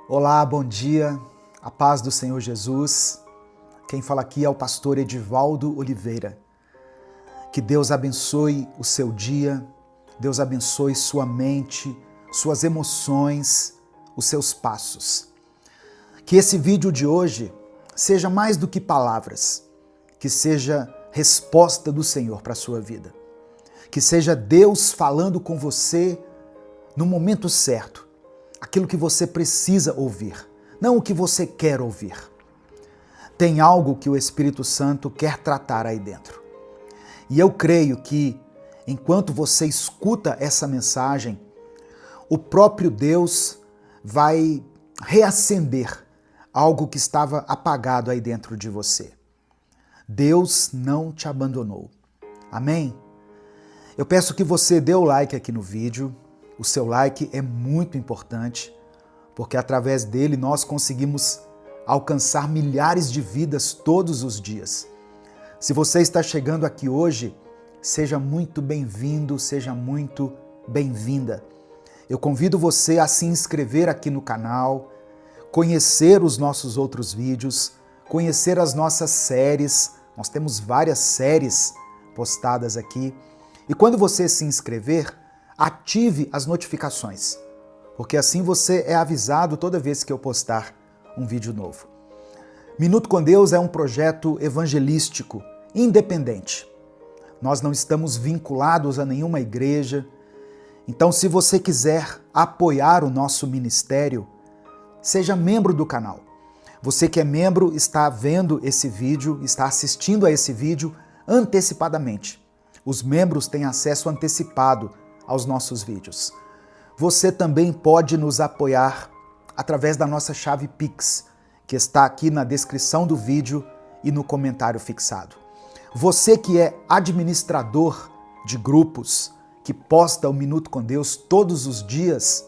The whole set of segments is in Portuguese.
Olá, bom dia, a paz do Senhor Jesus. Quem fala aqui é o pastor Edivaldo Oliveira. Que Deus abençoe o seu dia, Deus abençoe sua mente, suas emoções, os seus passos. Que esse vídeo de hoje seja mais do que palavras, que seja resposta do Senhor para a sua vida. Que seja Deus falando com você no momento certo, aquilo que você precisa ouvir, não o que você quer ouvir. Tem algo que o Espírito Santo quer tratar aí dentro. E eu creio que, enquanto você escuta essa mensagem, o próprio Deus vai reacender algo que estava apagado aí dentro de você. Deus não te abandonou. Amém? Eu peço que você dê o like aqui no vídeo. O seu like é muito importante, porque através dele nós conseguimos alcançar milhares de vidas todos os dias. Se você está chegando aqui hoje, seja muito bem-vindo, seja muito bem-vinda. Eu convido você a se inscrever aqui no canal, conhecer os nossos outros vídeos, conhecer as nossas séries. Nós temos várias séries postadas aqui. E quando você se inscrever, ative as notificações, porque assim você é avisado toda vez que eu postar um vídeo novo. Minuto com Deus é um projeto evangelístico, independente. Nós não estamos vinculados a nenhuma igreja. Então, se você quiser apoiar o nosso ministério, seja membro do canal. Você que é membro está vendo esse vídeo, está assistindo a esse vídeo antecipadamente. Os membros têm acesso antecipado aos nossos vídeos. Você também pode nos apoiar através da nossa chave Pix, que está aqui na descrição do vídeo e no comentário fixado. Você que é administrador de grupos, que posta o Minuto com Deus todos os dias,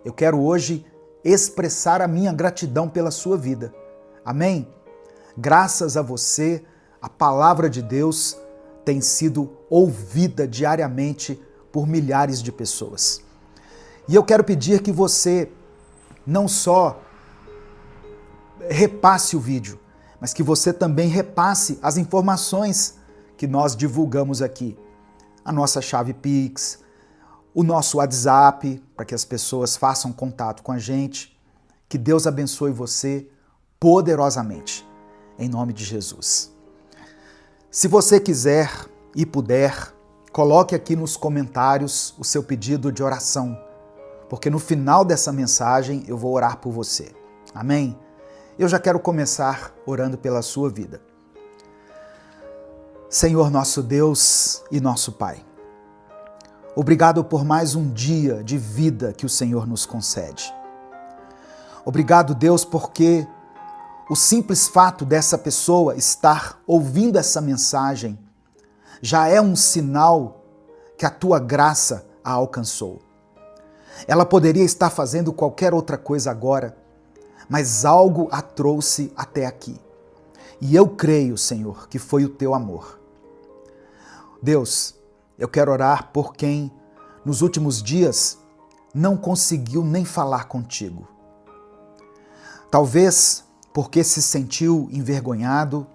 eu quero hoje expressar a minha gratidão pela sua vida. Amém? Graças a você, a palavra de Deus tem sido ouvida diariamente por milhares de pessoas. E eu quero pedir que você não só repasse o vídeo, mas que você também repasse as informações que nós divulgamos aqui. A nossa chave Pix, o nosso WhatsApp, para que as pessoas façam contato com a gente. Que Deus abençoe você poderosamente, em nome de Jesus. Se você quiser e puder, coloque aqui nos comentários o seu pedido de oração, porque no final dessa mensagem eu vou orar por você. Amém? Eu já quero começar orando pela sua vida. Senhor nosso Deus e nosso Pai, obrigado por mais um dia de vida que o Senhor nos concede. Obrigado, Deus, porque o simples fato dessa pessoa estar ouvindo essa mensagem já é um sinal que a tua graça a alcançou. Ela poderia estar fazendo qualquer outra coisa agora, mas algo a trouxe até aqui. E eu creio, Senhor, que foi o teu amor. Deus, eu quero orar por quem nos últimos dias não conseguiu nem falar contigo. Talvez porque se sentiu envergonhado,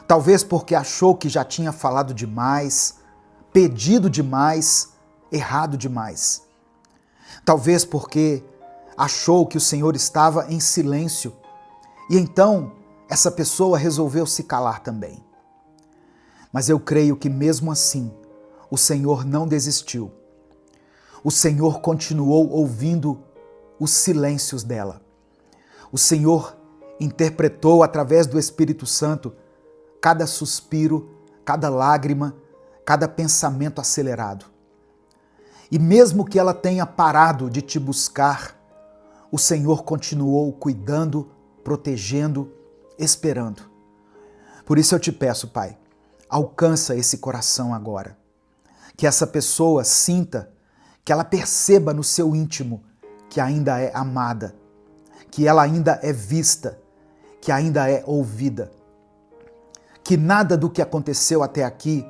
talvez porque achou que já tinha falado demais, pedido demais, errado demais. Talvez porque achou que o Senhor estava em silêncio e então essa pessoa resolveu se calar também. Mas eu creio que mesmo assim o Senhor não desistiu. O Senhor continuou ouvindo os silêncios dela. O Senhor interpretou através do Espírito Santo cada suspiro, cada lágrima, cada pensamento acelerado. E mesmo que ela tenha parado de te buscar, o Senhor continuou cuidando, protegendo, esperando. Por isso eu te peço, Pai, alcança esse coração agora. Que essa pessoa sinta, que ela perceba no seu íntimo que ainda é amada, que ela ainda é vista, que ainda é ouvida. Que nada do que aconteceu até aqui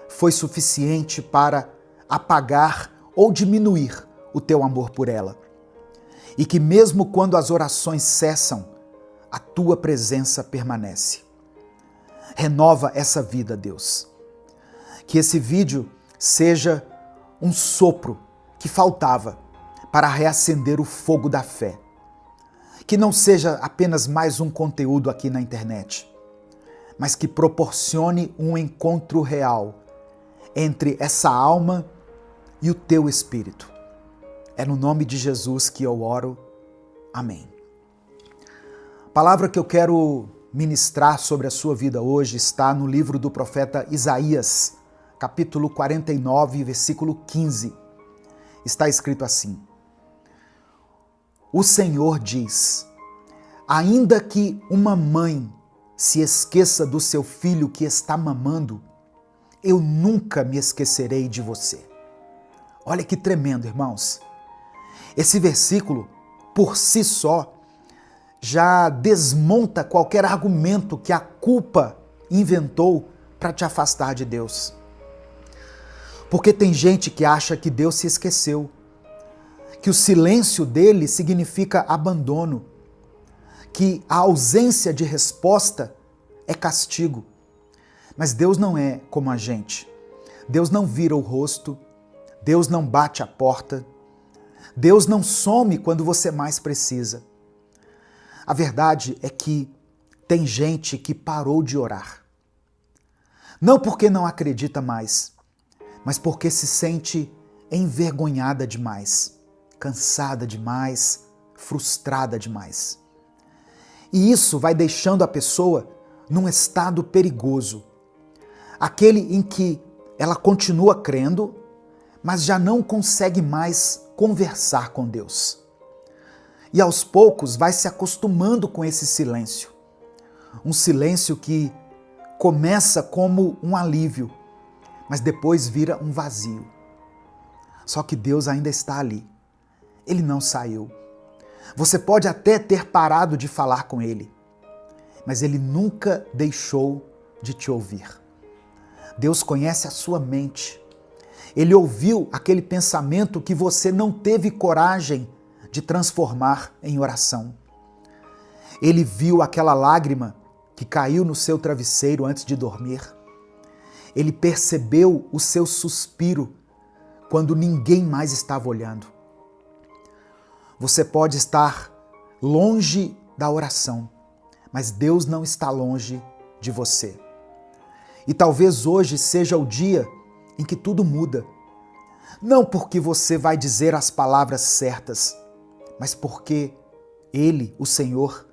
foi suficiente para apagar ou diminuir o teu amor por ela. e que mesmo quando as orações cessam, a tua presença permanece. Renova essa vida, Deus. Que esse vídeo seja um sopro que faltava para reacender o fogo da fé. Que não seja apenas mais um conteúdo aqui na internet, mas que proporcione um encontro real entre essa alma e o teu espírito. É no nome de Jesus que eu oro. Amém. A palavra que eu quero ministrar sobre a sua vida hoje está no livro do profeta Isaías, capítulo 49, versículo 15. Está escrito assim: O Senhor diz: ainda que uma mãe se esqueça do seu filho que está mamando, eu nunca me esquecerei de você. Olha que tremendo, irmãos. Esse versículo, por si só, já desmonta qualquer argumento que a culpa inventou para te afastar de Deus. Porque tem gente que acha que Deus se esqueceu, que o silêncio dele significa abandono, que a ausência de resposta é castigo. Mas Deus não é como a gente. Deus não vira o rosto, Deus não bate a porta, Deus não some quando você mais precisa. A verdade é que tem gente que parou de orar. Não porque não acredita mais, mas porque se sente envergonhada demais, cansada demais, frustrada demais. E isso vai deixando a pessoa num estado perigoso, aquele em que ela continua crendo, mas já não consegue mais conversar com Deus. E aos poucos vai se acostumando com esse silêncio. Um silêncio que começa como um alívio, mas depois vira um vazio. Só que Deus ainda está ali. Ele não saiu. Você pode até ter parado de falar com Ele, mas Ele nunca deixou de te ouvir. Deus conhece a sua mente. Ele ouviu aquele pensamento que você não teve coragem de transformar em oração. Ele viu aquela lágrima que caiu no seu travesseiro antes de dormir. Ele percebeu o seu suspiro quando ninguém mais estava olhando. Você pode estar longe da oração, mas Deus não está longe de você. E talvez hoje seja o dia em que tudo muda. Não porque você vai dizer as palavras certas, mas porque Ele, o Senhor,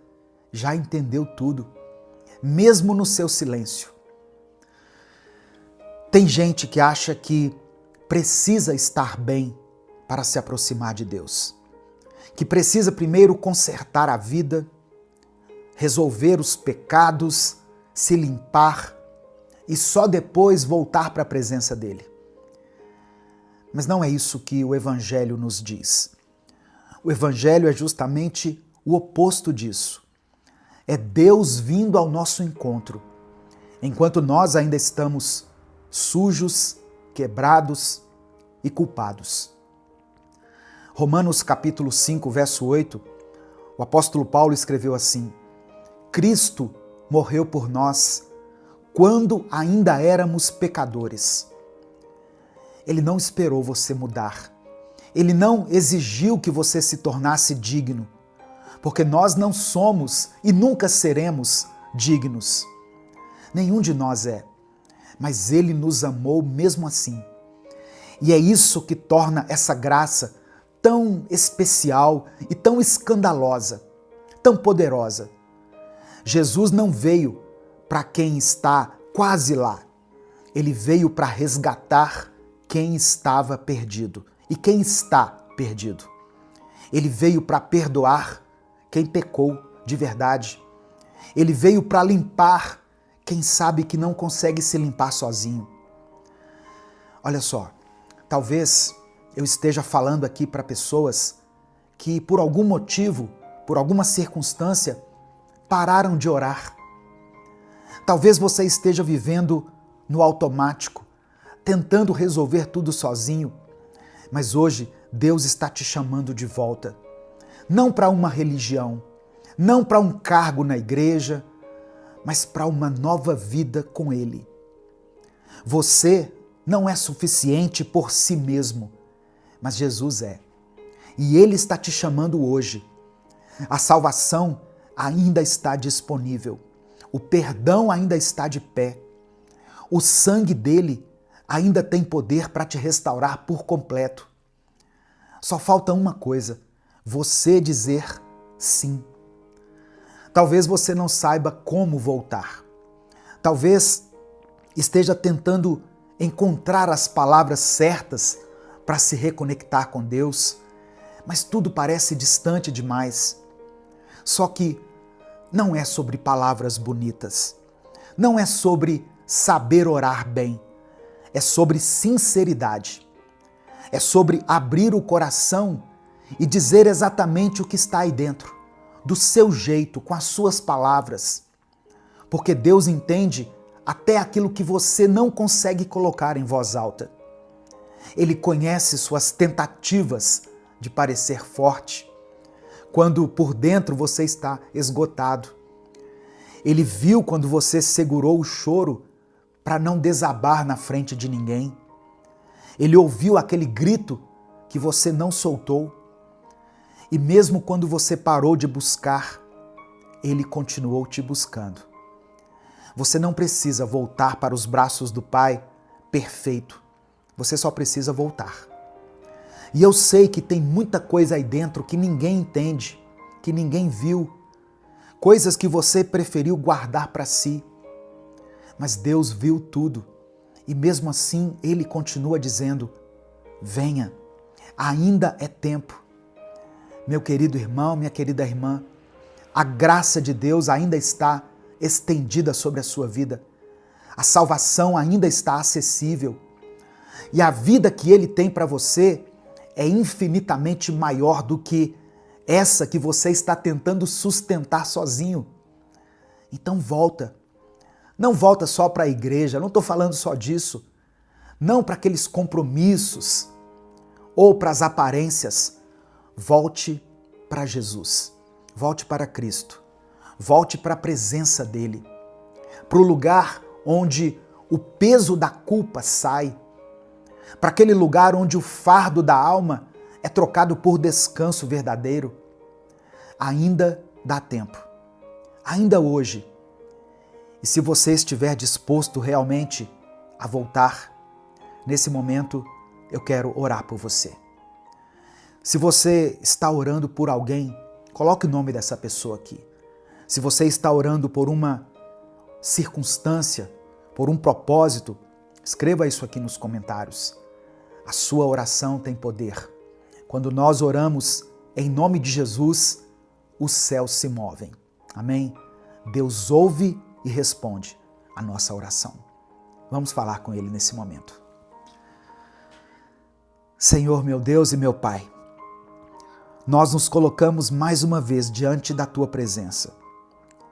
já entendeu tudo, mesmo no seu silêncio. Tem gente que acha que precisa estar bem para se aproximar de Deus, que precisa primeiro consertar a vida, resolver os pecados, se limpar e só depois voltar para a presença dele. Mas não é isso que o Evangelho nos diz. O Evangelho é justamente o oposto disso. É Deus vindo ao nosso encontro, enquanto nós ainda estamos sujos, quebrados e culpados. Romanos capítulo 5, verso 8, o apóstolo Paulo escreveu assim: Cristo morreu por nós quando ainda éramos pecadores. Ele não esperou você mudar. Ele não exigiu que você se tornasse digno, porque nós não somos e nunca seremos dignos. Nenhum de nós é, mas Ele nos amou mesmo assim. E é isso que torna essa graça tão especial e tão escandalosa, tão poderosa. Jesus não veio para quem está quase lá. Ele veio para resgatar quem estava perdido e quem está perdido. Ele veio para perdoar quem pecou de verdade. Ele veio para limpar quem sabe que não consegue se limpar sozinho. Olha só, talvez eu esteja falando aqui para pessoas que por algum motivo, por alguma circunstância, pararam de orar. Talvez você esteja vivendo no automático, tentando resolver tudo sozinho, mas hoje Deus está te chamando de volta. não para uma religião, não para um cargo na igreja, mas para uma nova vida com Ele. Você não é suficiente por si mesmo, mas Jesus é. E Ele está te chamando hoje. A salvação ainda está disponível. O perdão ainda está de pé. O sangue dele ainda tem poder para te restaurar por completo. Só falta uma coisa: você dizer sim. Talvez você não saiba como voltar. Talvez esteja tentando encontrar as palavras certas para se reconectar com Deus, mas tudo parece distante demais. Só que não é sobre palavras bonitas, não é sobre saber orar bem, é sobre sinceridade, é sobre abrir o coração e dizer exatamente o que está aí dentro, do seu jeito, com as suas palavras, porque Deus entende até aquilo que você não consegue colocar em voz alta. Ele conhece suas tentativas de parecer forte, quando por dentro você está esgotado. Ele viu quando você segurou o choro para não desabar na frente de ninguém. Ele ouviu aquele grito que você não soltou. E mesmo quando você parou de buscar, Ele continuou te buscando. Você não precisa voltar para os braços do Pai perfeito. Você só precisa voltar. E eu sei que tem muita coisa aí dentro que ninguém entende, que ninguém viu, coisas que você preferiu guardar para si. Mas Deus viu tudo e mesmo assim Ele continua dizendo: venha, ainda é tempo. Meu querido irmão, minha querida irmã, a graça de Deus ainda está estendida sobre a sua vida. A salvação ainda está acessível. E a vida que Ele tem para você é infinitamente maior do que essa que você está tentando sustentar sozinho. Então volta. Não volta só para a igreja, não estou falando só disso. Não para aqueles compromissos ou para as aparências. Volte para Jesus. Volte para Cristo. Volte para a presença dEle. Para o lugar onde o peso da culpa sai. Para aquele lugar onde o fardo da alma é trocado por descanso verdadeiro. Ainda dá tempo. Ainda hoje. E se você estiver disposto realmente a voltar, nesse momento eu quero orar por você. Se você está orando por alguém, coloque o nome dessa pessoa aqui. Se você está orando por uma circunstância, por um propósito, escreva isso aqui nos comentários. A sua oração tem poder. Quando nós oramos em nome de Jesus, os céus se movem. Amém? Deus ouve e responde a nossa oração. Vamos falar com Ele nesse momento. Senhor, meu Deus e meu Pai, nós nos colocamos mais uma vez diante da Tua presença,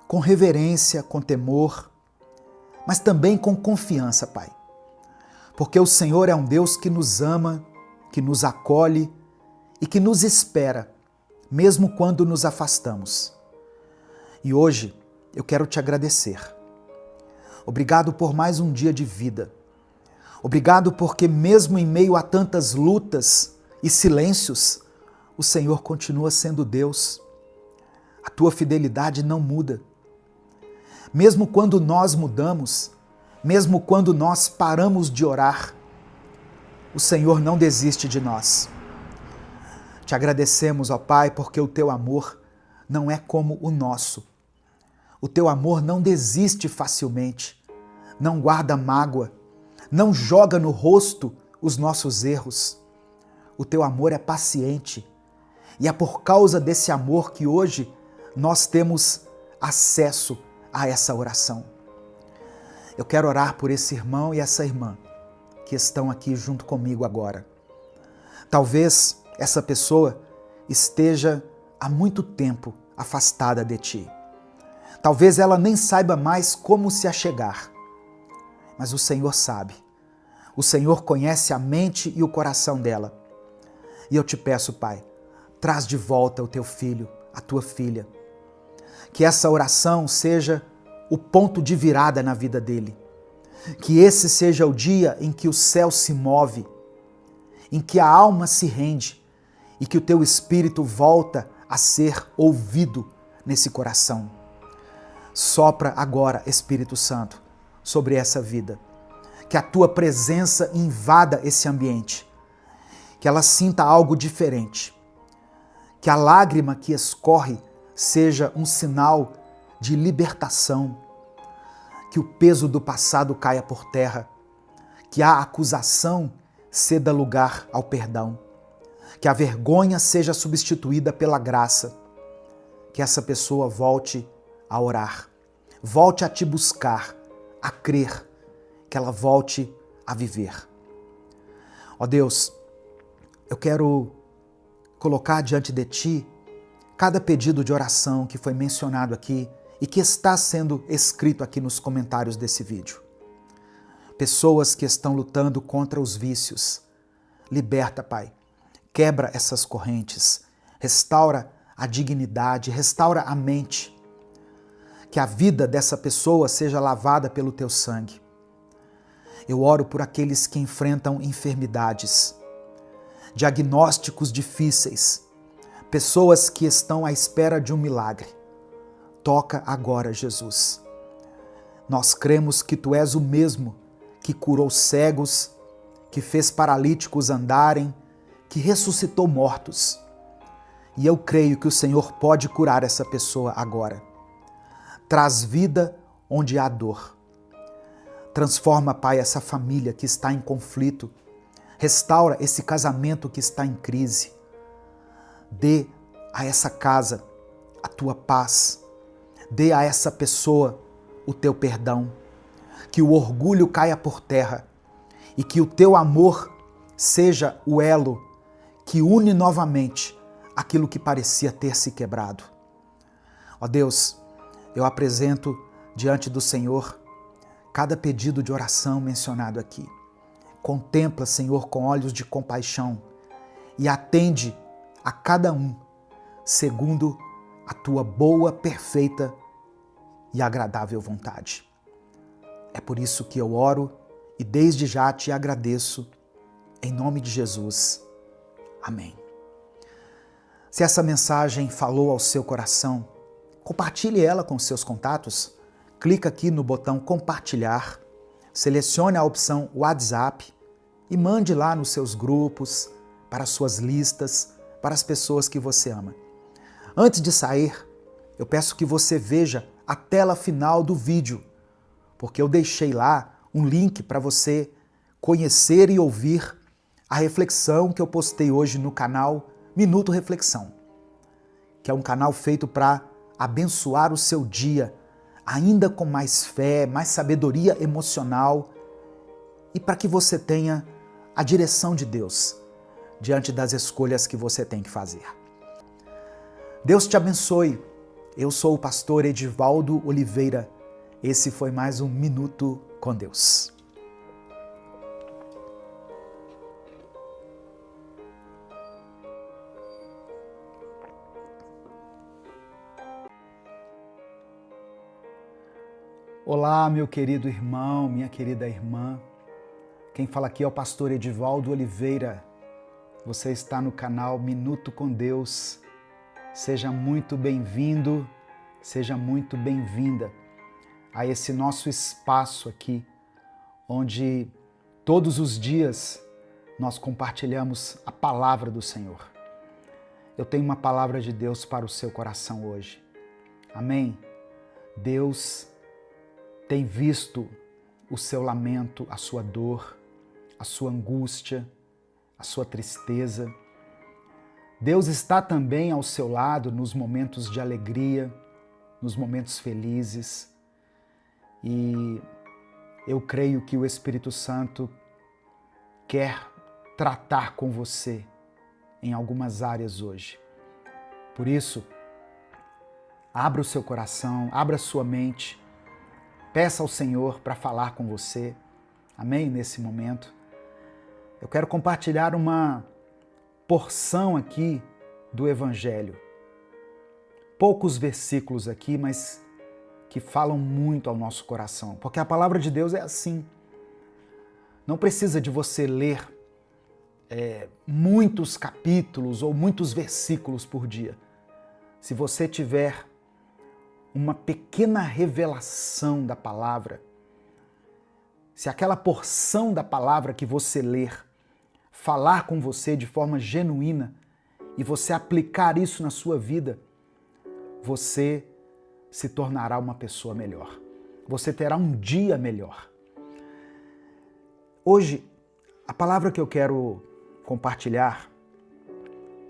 com reverência, com temor, mas também com confiança, Pai. Porque o Senhor é um Deus que nos ama, que nos acolhe e que nos espera, mesmo quando nos afastamos. E hoje eu quero te agradecer. Obrigado por mais um dia de vida. Obrigado porque mesmo em meio a tantas lutas e silêncios, o Senhor continua sendo Deus. A tua fidelidade não muda. Mesmo quando nós mudamos, mesmo quando nós paramos de orar, o Senhor não desiste de nós. Te agradecemos, ó Pai, porque o teu amor não é como o nosso. O teu amor não desiste facilmente, não guarda mágoa, não joga no rosto os nossos erros. O teu amor é paciente e é por causa desse amor que hoje nós temos acesso a essa oração. Eu quero orar por esse irmão e essa irmã que estão aqui junto comigo agora. Talvez essa pessoa esteja há muito tempo afastada de ti. Talvez ela nem saiba mais como se achegar. Mas o Senhor sabe. O Senhor conhece a mente e o coração dela. E eu te peço, Pai, traz de volta o teu filho, a tua filha. Que essa oração seja o ponto de virada na vida dele. Que esse seja o dia em que o céu se move, em que a alma se rende e que o teu espírito volta a ser ouvido nesse coração. Sopra agora, Espírito Santo, sobre essa vida. Que a tua presença invada esse ambiente. Que ela sinta algo diferente. Que a lágrima que escorre seja um sinal de libertação. Que o peso do passado caia por terra. Que a acusação ceda lugar ao perdão. Que a vergonha seja substituída pela graça. Que essa pessoa volte a orar. Volte a te buscar, a crer. Que ela volte a viver. Ó Deus, eu quero colocar diante de Ti cada pedido de oração que foi mencionado aqui e que está sendo escrito aqui nos comentários desse vídeo. Pessoas que estão lutando contra os vícios. Liberta, Pai. Quebra essas correntes. Restaura a dignidade, restaura a mente. Que a vida dessa pessoa seja lavada pelo Teu sangue. Eu oro por aqueles que enfrentam enfermidades, diagnósticos difíceis, pessoas que estão à espera de um milagre. Toca agora, Jesus. Nós cremos que Tu és o mesmo que curou cegos, que fez paralíticos andarem, que ressuscitou mortos. E eu creio que o Senhor pode curar essa pessoa agora. Traz vida onde há dor. Transforma, Pai, essa família que está em conflito. Restaura esse casamento que está em crise. Dê a essa casa a Tua paz. Dê a essa pessoa o Teu perdão. Que o orgulho caia por terra e que o Teu amor seja o elo que une novamente aquilo que parecia ter se quebrado. Ó Deus, eu apresento diante do Senhor cada pedido de oração mencionado aqui. Contempla, Senhor, com olhos de compaixão e atende a cada um segundo a Tua boa, perfeita e agradável vontade. É por isso que eu oro e desde já te agradeço, em nome de Jesus. Amém. Se essa mensagem falou ao seu coração, compartilhe ela com seus contatos. Clica aqui no botão compartilhar, selecione a opção WhatsApp e mande lá nos seus grupos, para as suas listas, para as pessoas que você ama. Antes de sair, eu peço que você veja a tela final do vídeo, porque eu deixei lá um link para você conhecer e ouvir a reflexão que eu postei hoje no canal Minuto Reflexão, que é um canal feito para abençoar o seu dia, ainda com mais fé, mais sabedoria emocional e para que você tenha a direção de Deus diante das escolhas que você tem que fazer. Deus te abençoe. Eu sou o pastor Edivaldo Oliveira. Esse foi mais um Minuto com Deus. Olá, meu querido irmão, minha querida irmã. Quem fala aqui é o pastor Edivaldo Oliveira. Você está no canal Minuto com Deus. Seja muito bem-vindo, seja muito bem-vinda a esse nosso espaço aqui, onde todos os dias nós compartilhamos a palavra do Senhor. Eu tenho uma palavra de Deus para o seu coração hoje. Amém? Deus tem visto o seu lamento, a sua dor, a sua angústia, a sua tristeza. Deus está também ao seu lado nos momentos de alegria, nos momentos felizes. E eu creio que o Espírito Santo quer tratar com você em algumas áreas hoje. Por isso, abra o seu coração, abra a sua mente, peça ao Senhor para falar com você. Amém? Nesse momento. Eu quero compartilhar uma porção aqui do Evangelho. Poucos versículos aqui, mas que falam muito ao nosso coração, porque a palavra de Deus é assim. Não precisa de você ler muitos capítulos ou muitos versículos por dia. Se você tiver uma pequena revelação da palavra, se aquela porção da palavra que você ler falar com você de forma genuína e você aplicar isso na sua vida, você se tornará uma pessoa melhor. Você terá um dia melhor. Hoje, a palavra que eu quero compartilhar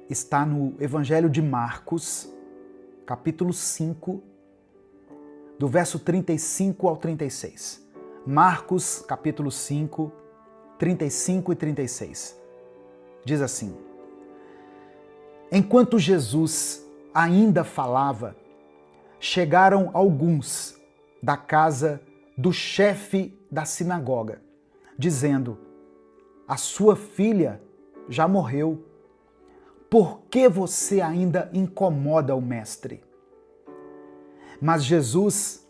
está no Evangelho de Marcos, capítulo 5, do verso 35 ao 36. Marcos, capítulo 5, 35 e 36. Diz assim: Enquanto Jesus ainda falava, chegaram alguns da casa do chefe da sinagoga, dizendo: A sua filha já morreu. Por que você ainda incomoda o mestre? Mas Jesus,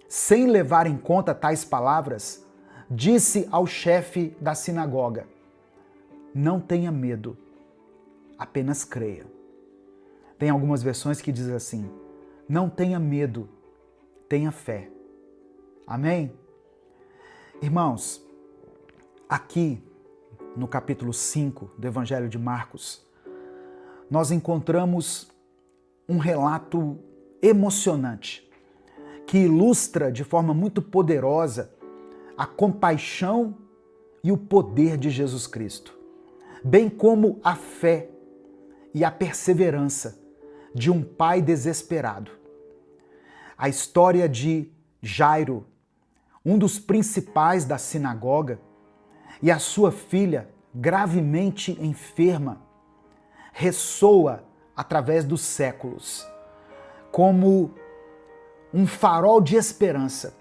sem levar em conta tais palavras, disse ao chefe da sinagoga: Não tenha medo, apenas creia. Tem algumas versões que dizem assim: Não tenha medo, tenha fé. Amém? Irmãos, aqui no capítulo 5 do Evangelho de Marcos, nós encontramos um relato emocionante que ilustra de forma muito poderosa a compaixão e o poder de Jesus Cristo, bem como a fé e a perseverança de um pai desesperado. A história de Jairo, um dos principais da sinagoga, e a sua filha gravemente enferma, ressoa através dos séculos como um farol de esperança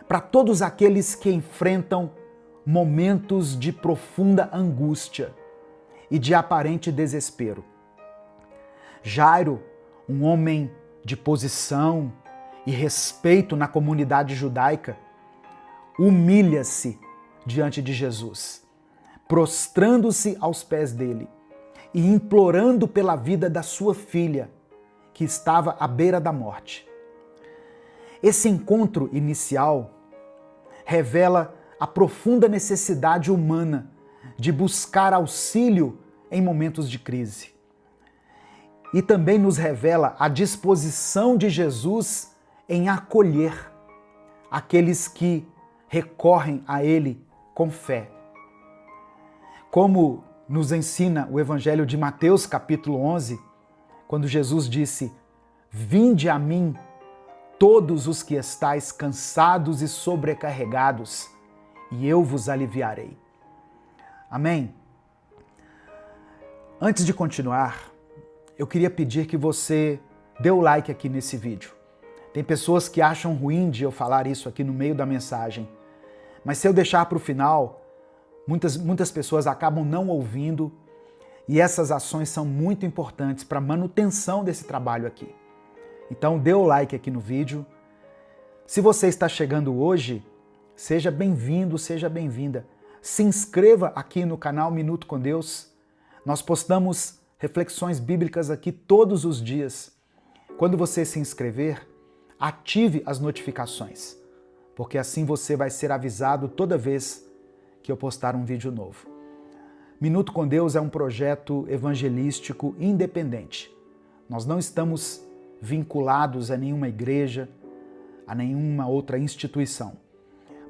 para todos aqueles que enfrentam momentos de profunda angústia e de aparente desespero. Jairo, um homem de posição e respeito na comunidade judaica, humilha-se diante de Jesus, prostrando-se aos pés dele e implorando pela vida da sua filha, que estava à beira da morte. Esse encontro inicial revela a profunda necessidade humana de buscar auxílio em momentos de crise. E também nos revela a disposição de Jesus em acolher aqueles que recorrem a Ele com fé. Como nos ensina o Evangelho de Mateus, capítulo 11, quando Jesus disse: Vinde a mim, todos os que estáis cansados e sobrecarregados, e eu vos aliviarei. Amém? Antes de continuar, eu queria pedir que você dê o like aqui nesse vídeo. Tem pessoas que acham ruim de eu falar isso aqui no meio da mensagem, mas se eu deixar para o final, muitas pessoas acabam não ouvindo, e essas ações são muito importantes para a manutenção desse trabalho aqui. Então dê o like aqui no vídeo. Se você está chegando hoje, seja bem-vindo, seja bem-vinda. Se inscreva aqui no canal Minuto com Deus. Nós postamos reflexões bíblicas aqui todos os dias. Quando você se inscrever, ative as notificações, porque assim você vai ser avisado toda vez que eu postar um vídeo novo. Minuto com Deus é um projeto evangelístico independente. Nós não estamos vinculados a nenhuma igreja, a nenhuma outra instituição.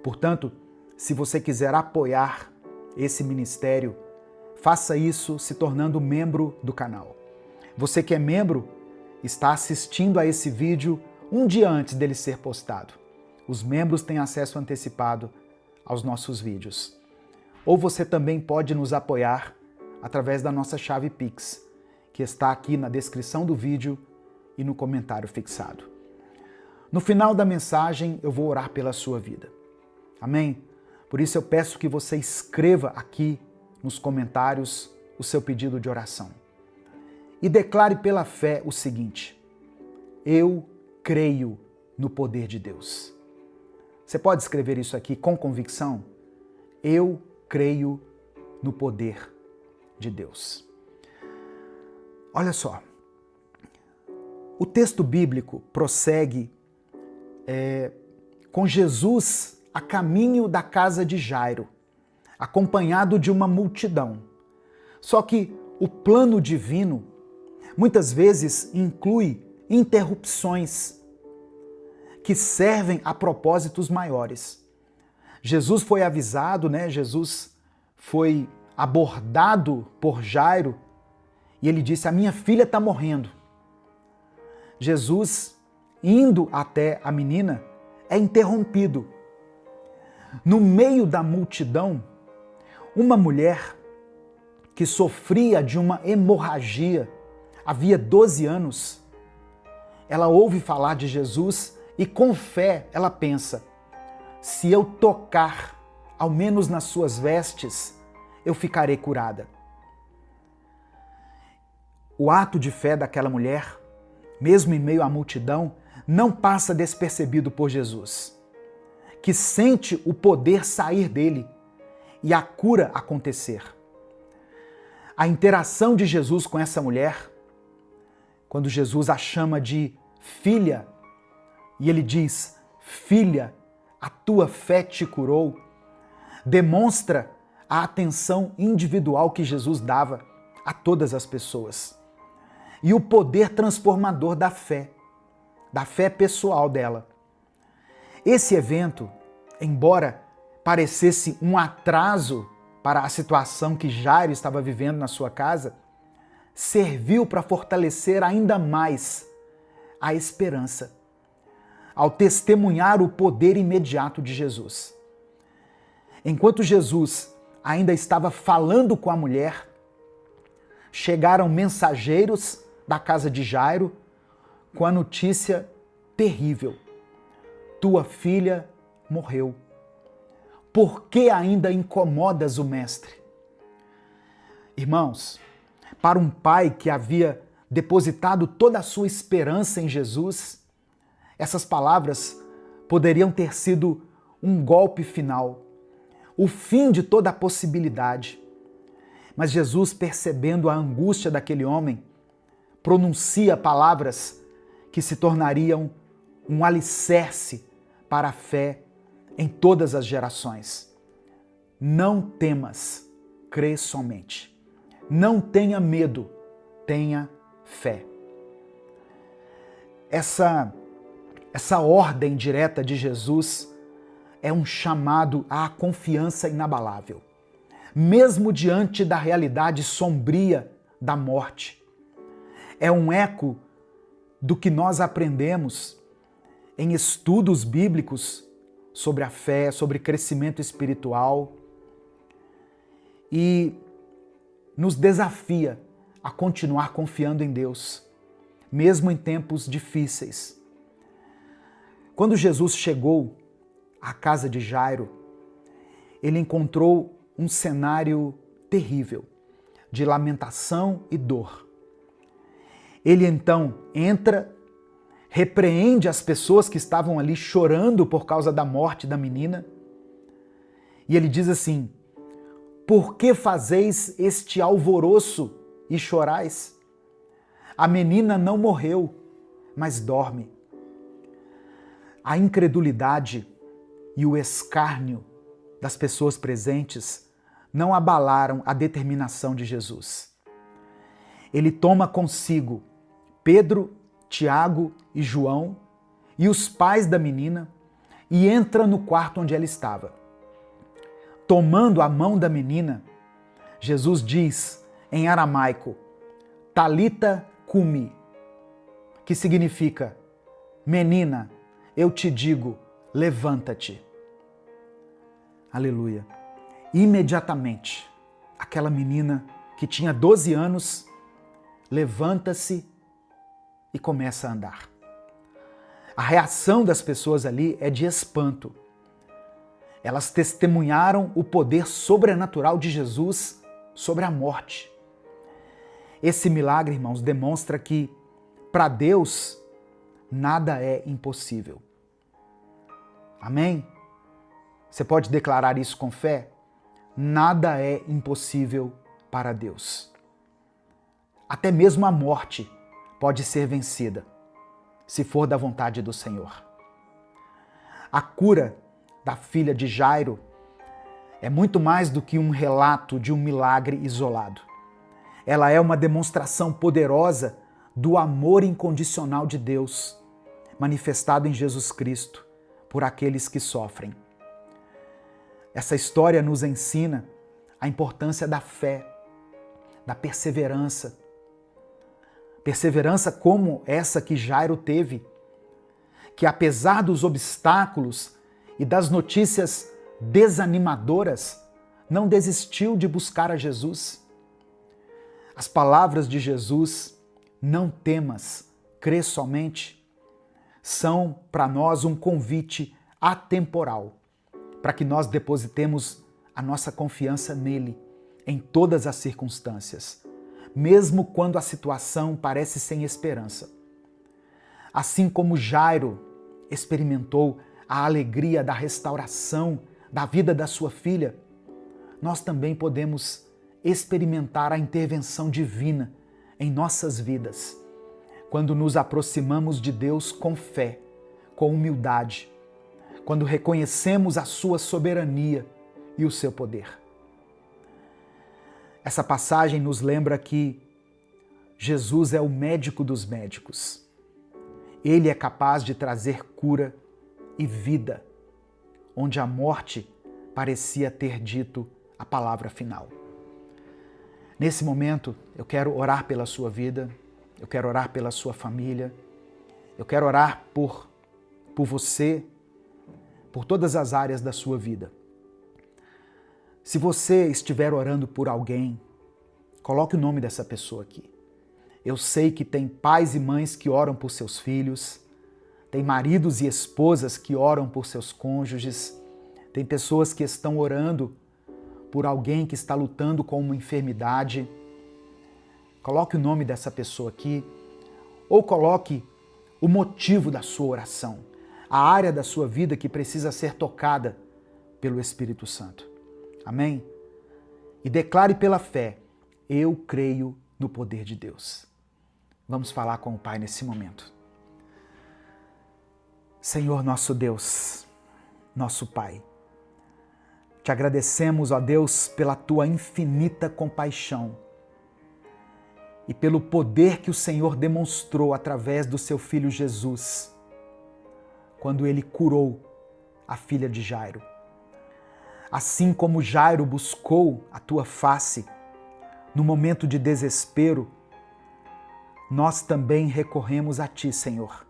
Portanto, se você quiser apoiar esse ministério, faça isso se tornando membro do canal. Você que é membro está assistindo a esse vídeo um dia antes dele ser postado. Os membros têm acesso antecipado aos nossos vídeos. Ou você também pode nos apoiar através da nossa chave Pix, que está aqui na descrição do vídeo e no comentário fixado. No final da mensagem, eu vou orar pela sua vida. Amém? Por isso eu peço que você escreva aqui nos comentários o seu pedido de oração. e declare pela fé o seguinte: eu creio no poder de Deus. Você pode escrever isso aqui com convicção? Eu creio no poder de Deus. Olha só, o texto bíblico prossegue com Jesus a caminho da casa de Jairo, acompanhado de uma multidão. Só que o plano divino muitas vezes inclui interrupções que servem a propósitos maiores. Jesus foi avisado, Jesus foi abordado por Jairo e ele disse: a minha filha está morrendo. Jesus, indo até a menina, é interrompido. No meio da multidão, uma mulher que sofria de uma hemorragia havia 12 anos, ela ouve falar de Jesus e com fé ela pensa: se eu tocar ao menos nas suas vestes, eu ficarei curada. O ato de fé daquela mulher, mesmo em meio à multidão, não passa despercebido por Jesus, que sente o poder sair dele e a cura acontecer. A interação de Jesus com essa mulher, quando Jesus a chama de filha, e ele diz: filha, a tua fé te curou, demonstra a atenção individual que Jesus dava a todas as pessoas. E o poder transformador da fé pessoal dela. Esse evento, embora parecesse um atraso para a situação que Jairo estava vivendo na sua casa, serviu para fortalecer ainda mais a esperança, ao testemunhar o poder imediato de Jesus. Enquanto Jesus ainda estava falando com a mulher, chegaram mensageiros da casa de Jairo com a notícia terrível: tua filha morreu. Por que ainda incomodas o mestre? Irmãos, para um pai que havia depositado toda a sua esperança em Jesus, essas palavras poderiam ter sido um golpe final, o fim de toda a possibilidade. Mas Jesus, percebendo a angústia daquele homem, pronuncia palavras que se tornariam um alicerce para a fé em todas as gerações. Não temas, crê somente. Não tenha medo, tenha fé. Essa ordem direta de Jesus é um chamado à confiança inabalável. Mesmo diante da realidade sombria da morte. É um eco do que nós aprendemos em estudos bíblicos sobre a fé, sobre crescimento espiritual, e nos desafia a continuar confiando em Deus, mesmo em tempos difíceis. Quando Jesus chegou à casa de Jairo, ele encontrou um cenário terrível, de lamentação e dor. Ele então entra, repreende as pessoas que estavam ali chorando por causa da morte da menina, e ele diz assim: por que fazeis este alvoroço e chorais? A menina não morreu, mas dorme. A incredulidade e o escárnio das pessoas presentes não abalaram a determinação de Jesus. Ele toma consigo Pedro, Tiago e João e os pais da menina e entra no quarto onde ela estava. Tomando a mão da menina, Jesus diz em aramaico: Talita cumi, que significa: menina, eu te digo, levanta-te. Aleluia. Imediatamente, aquela menina que tinha 12 anos levanta-se e começa a andar. A reação das pessoas ali é de espanto. Elas testemunharam o poder sobrenatural de Jesus sobre a morte. Esse milagre, irmãos, demonstra que para Deus nada é impossível. Amém? Você pode declarar isso com fé? Nada é impossível para Deus. Até mesmo a morte pode ser vencida, se for da vontade do Senhor. A cura da filha de Jairo é muito mais do que um relato de um milagre isolado. Ela é uma demonstração poderosa do amor incondicional de Deus, manifestado em Jesus Cristo por aqueles que sofrem. Essa história nos ensina a importância da fé, da perseverança. Perseverança como essa que Jairo teve, que apesar dos obstáculos e das notícias desanimadoras, não desistiu de buscar a Jesus. As palavras de Jesus, não temas, crê somente, são para nós um convite atemporal, para que nós depositemos a nossa confiança nele em todas as circunstâncias, mesmo quando a situação parece sem esperança. Assim como Jairo experimentou a alegria da restauração da vida da sua filha, nós também podemos experimentar a intervenção divina em nossas vidas, quando nos aproximamos de Deus com fé, com humildade, quando reconhecemos a sua soberania e o seu poder. Essa passagem nos lembra que Jesus é o médico dos médicos. Ele é capaz de trazer cura e vida, onde a morte parecia ter dito a palavra final. Nesse momento, eu quero orar pela sua vida, eu quero orar pela sua família, eu quero orar por você, por todas as áreas da sua vida. Se você estiver orando por alguém, coloque o nome dessa pessoa aqui. Eu sei que tem pais e mães que oram por seus filhos, tem maridos e esposas que oram por seus cônjuges, tem pessoas que estão orando por alguém que está lutando com uma enfermidade. Coloque o nome dessa pessoa aqui, ou coloque o motivo da sua oração, a área da sua vida que precisa ser tocada pelo Espírito Santo. Amém? E declare pela fé, eu creio no poder de Deus. Vamos falar com o Pai nesse momento. Senhor nosso Deus, nosso Pai, te agradecemos, ó Deus, pela tua infinita compaixão e pelo poder que o Senhor demonstrou através do seu Filho Jesus, quando ele curou a filha de Jairo. Assim como Jairo buscou a tua face no momento de desespero, nós também recorremos a ti, Senhor,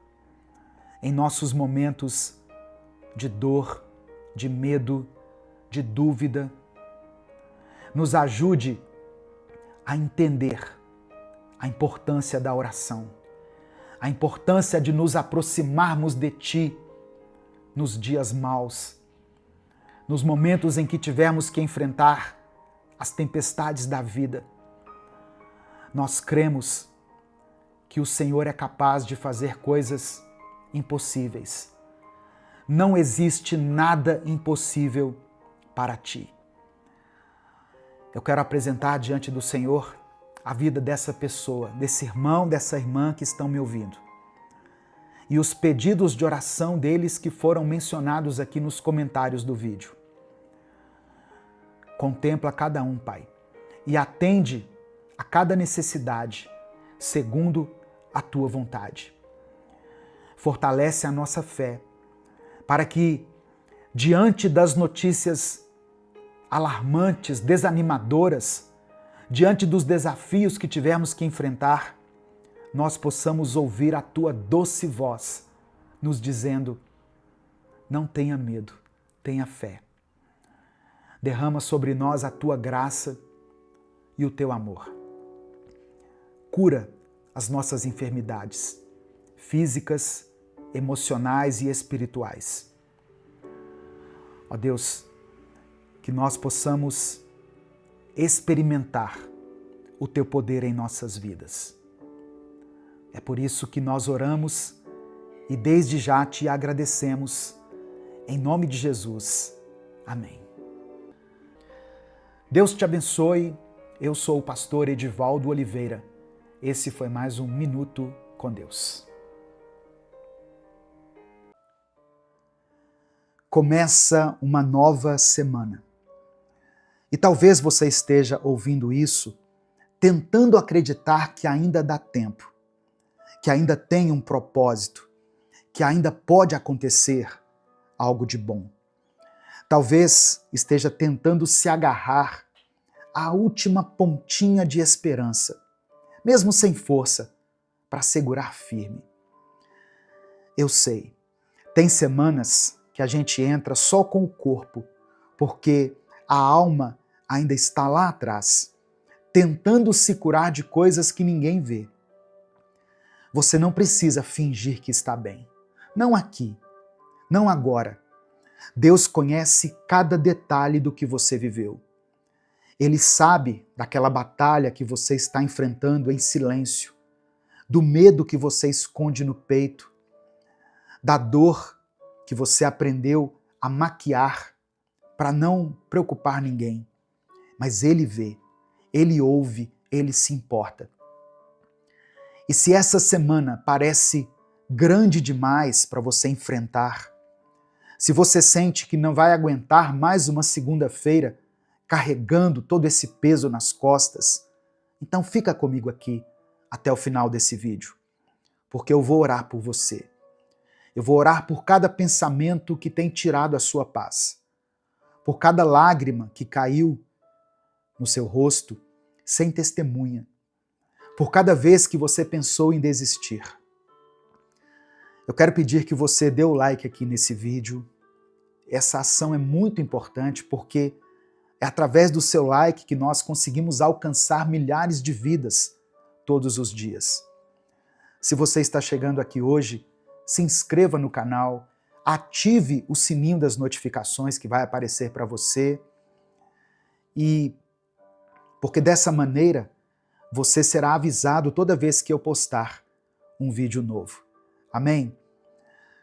em nossos momentos de dor, de medo, de dúvida. Nos ajude a entender a importância da oração, a importância de nos aproximarmos de ti nos dias maus, nos momentos em que tivermos que enfrentar as tempestades da vida. Nós cremos que o Senhor é capaz de fazer coisas impossíveis. Não existe nada impossível para ti. Eu quero apresentar diante do Senhor a vida dessa pessoa, desse irmão, dessa irmã que estão me ouvindo. E os pedidos de oração deles que foram mencionados aqui nos comentários do vídeo. Contempla cada um, Pai, e atende a cada necessidade, segundo a tua vontade. Fortalece a nossa fé, para que, diante das notícias alarmantes, desanimadoras, diante dos desafios que tivermos que enfrentar, nós possamos ouvir a tua doce voz, nos dizendo, não tenha medo, tenha fé. Derrama sobre nós a tua graça e o teu amor. Cura as nossas enfermidades, físicas, emocionais e espirituais. Ó Deus, que nós possamos experimentar o teu poder em nossas vidas. É por isso que nós oramos e desde já te agradecemos. Em nome de Jesus. Amém. Deus te abençoe. Eu sou o pastor Edivaldo Oliveira. Esse foi mais um Minuto com Deus. Começa uma nova semana. E talvez você esteja ouvindo isso tentando acreditar que ainda dá tempo, que ainda tem um propósito, que ainda pode acontecer algo de bom. Talvez esteja tentando se agarrar à última pontinha de esperança, mesmo sem força, para segurar firme. Eu sei, tem semanas que a gente entra só com o corpo, porque a alma ainda está lá atrás, tentando se curar de coisas que ninguém vê. Você não precisa fingir que está bem. Não aqui, não agora. Deus conhece cada detalhe do que você viveu. Ele sabe daquela batalha que você está enfrentando em silêncio, do medo que você esconde no peito, da dor que você aprendeu a maquiar para não preocupar ninguém. Mas Ele vê, Ele ouve, Ele se importa. E se essa semana parece grande demais para você enfrentar, se você sente que não vai aguentar mais uma segunda-feira carregando todo esse peso nas costas, então fica comigo aqui até o final desse vídeo, porque eu vou orar por você. Eu vou orar por cada pensamento que tem tirado a sua paz, por cada lágrima que caiu no seu rosto sem testemunha, por cada vez que você pensou em desistir. Eu quero pedir que você dê o like aqui nesse vídeo. Essa ação é muito importante porque é através do seu like que nós conseguimos alcançar milhares de vidas todos os dias. Se você está chegando aqui hoje, se inscreva no canal, ative o sininho das notificações que vai aparecer para você, e porque dessa maneira você será avisado toda vez que eu postar um vídeo novo. Amém?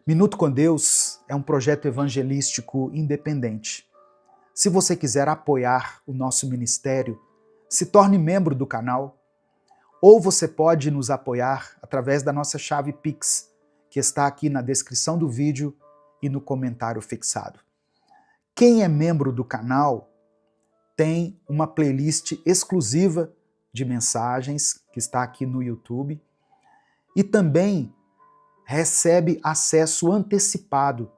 Minuto com Deus é um projeto evangelístico independente. Se você quiser apoiar o nosso ministério, se torne membro do canal, ou você pode nos apoiar através da nossa chave Pix, que está aqui na descrição do vídeo e no comentário fixado. Quem é membro do canal tem uma playlist exclusiva de mensagens, que está aqui no YouTube, e também recebe acesso antecipado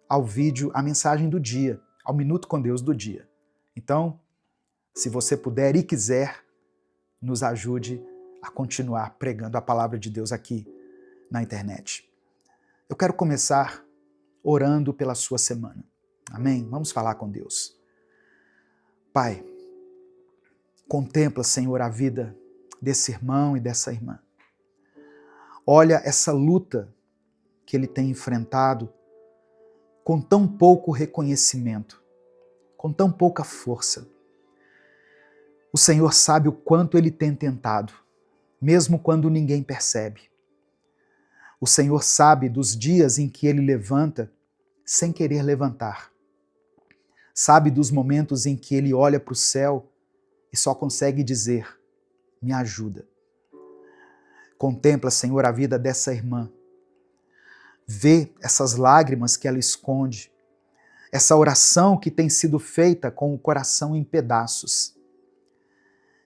ao vídeo, à mensagem do dia, ao Minuto com Deus do dia. Então, se você puder e quiser, nos ajude a continuar pregando a palavra de Deus aqui na internet. Eu quero começar orando pela sua semana. Amém? Vamos falar com Deus. Pai, contempla, Senhor, a vida desse irmão e dessa irmã. Olha essa luta que ele tem enfrentado com tão pouco reconhecimento, com tão pouca força. O Senhor sabe o quanto ele tem tentado, mesmo quando ninguém percebe. O Senhor sabe dos dias em que ele levanta sem querer levantar. Sabe dos momentos em que ele olha para o céu e só consegue dizer, me ajuda. Contempla, Senhor, a vida dessa irmã. Vê essas lágrimas que ela esconde, essa oração que tem sido feita com o coração em pedaços.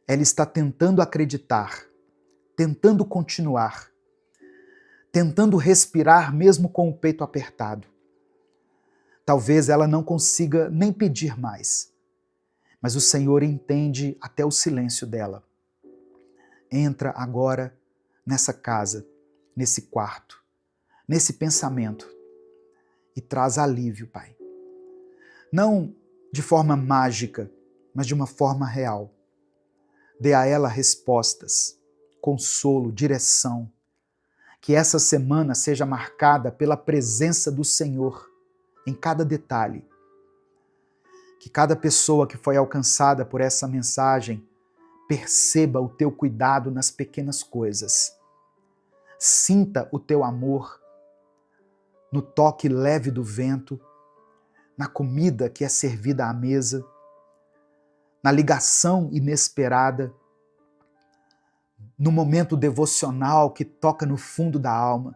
Ela está tentando acreditar, tentando continuar, tentando respirar mesmo com o peito apertado. Talvez ela não consiga nem pedir mais, mas o Senhor entende até o silêncio dela. Entra agora nessa casa, nesse quarto, nesse pensamento e traz alívio, Pai. Não de forma mágica, mas de uma forma real. Dê a ela respostas, consolo, direção. Que essa semana seja marcada pela presença do Senhor em cada detalhe. Que cada pessoa que foi alcançada por essa mensagem perceba o teu cuidado nas pequenas coisas. Sinta o teu amor no toque leve do vento, na comida que é servida à mesa, na ligação inesperada, no momento devocional que toca no fundo da alma.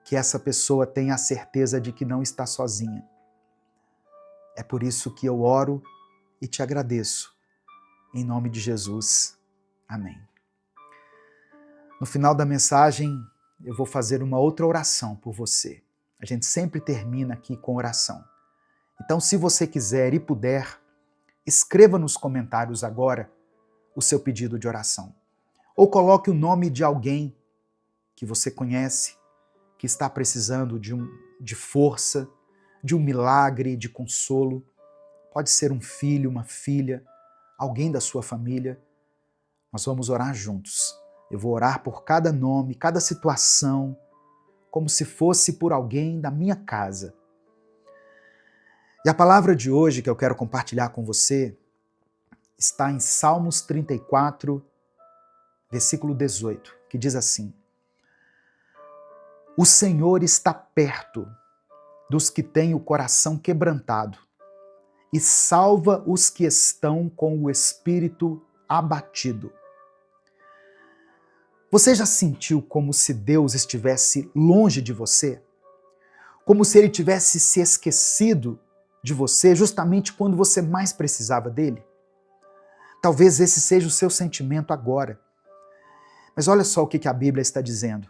Que essa pessoa tenha a certeza de que não está sozinha. É por isso que eu oro e te agradeço. Em nome de Jesus. Amém. No final da mensagem, eu vou fazer uma outra oração por você. A gente sempre termina aqui com oração. Então, se você quiser e puder, escreva nos comentários agora o seu pedido de oração. Ou coloque o nome de alguém que você conhece, que está precisando de força, de um milagre, de consolo. Pode ser um filho, uma filha, alguém da sua família. Nós vamos orar juntos. Eu vou orar por cada nome, cada situação, como se fosse por alguém da minha casa. E a palavra de hoje que eu quero compartilhar com você está em Salmos 34, versículo 18, que diz assim: O Senhor está perto dos que têm o coração quebrantado e salva os que estão com o espírito abatido. Você já sentiu como se Deus estivesse longe de você? Como se Ele tivesse se esquecido de você justamente quando você mais precisava dele? Talvez esse seja o seu sentimento agora. Mas olha só o que a Bíblia está dizendo.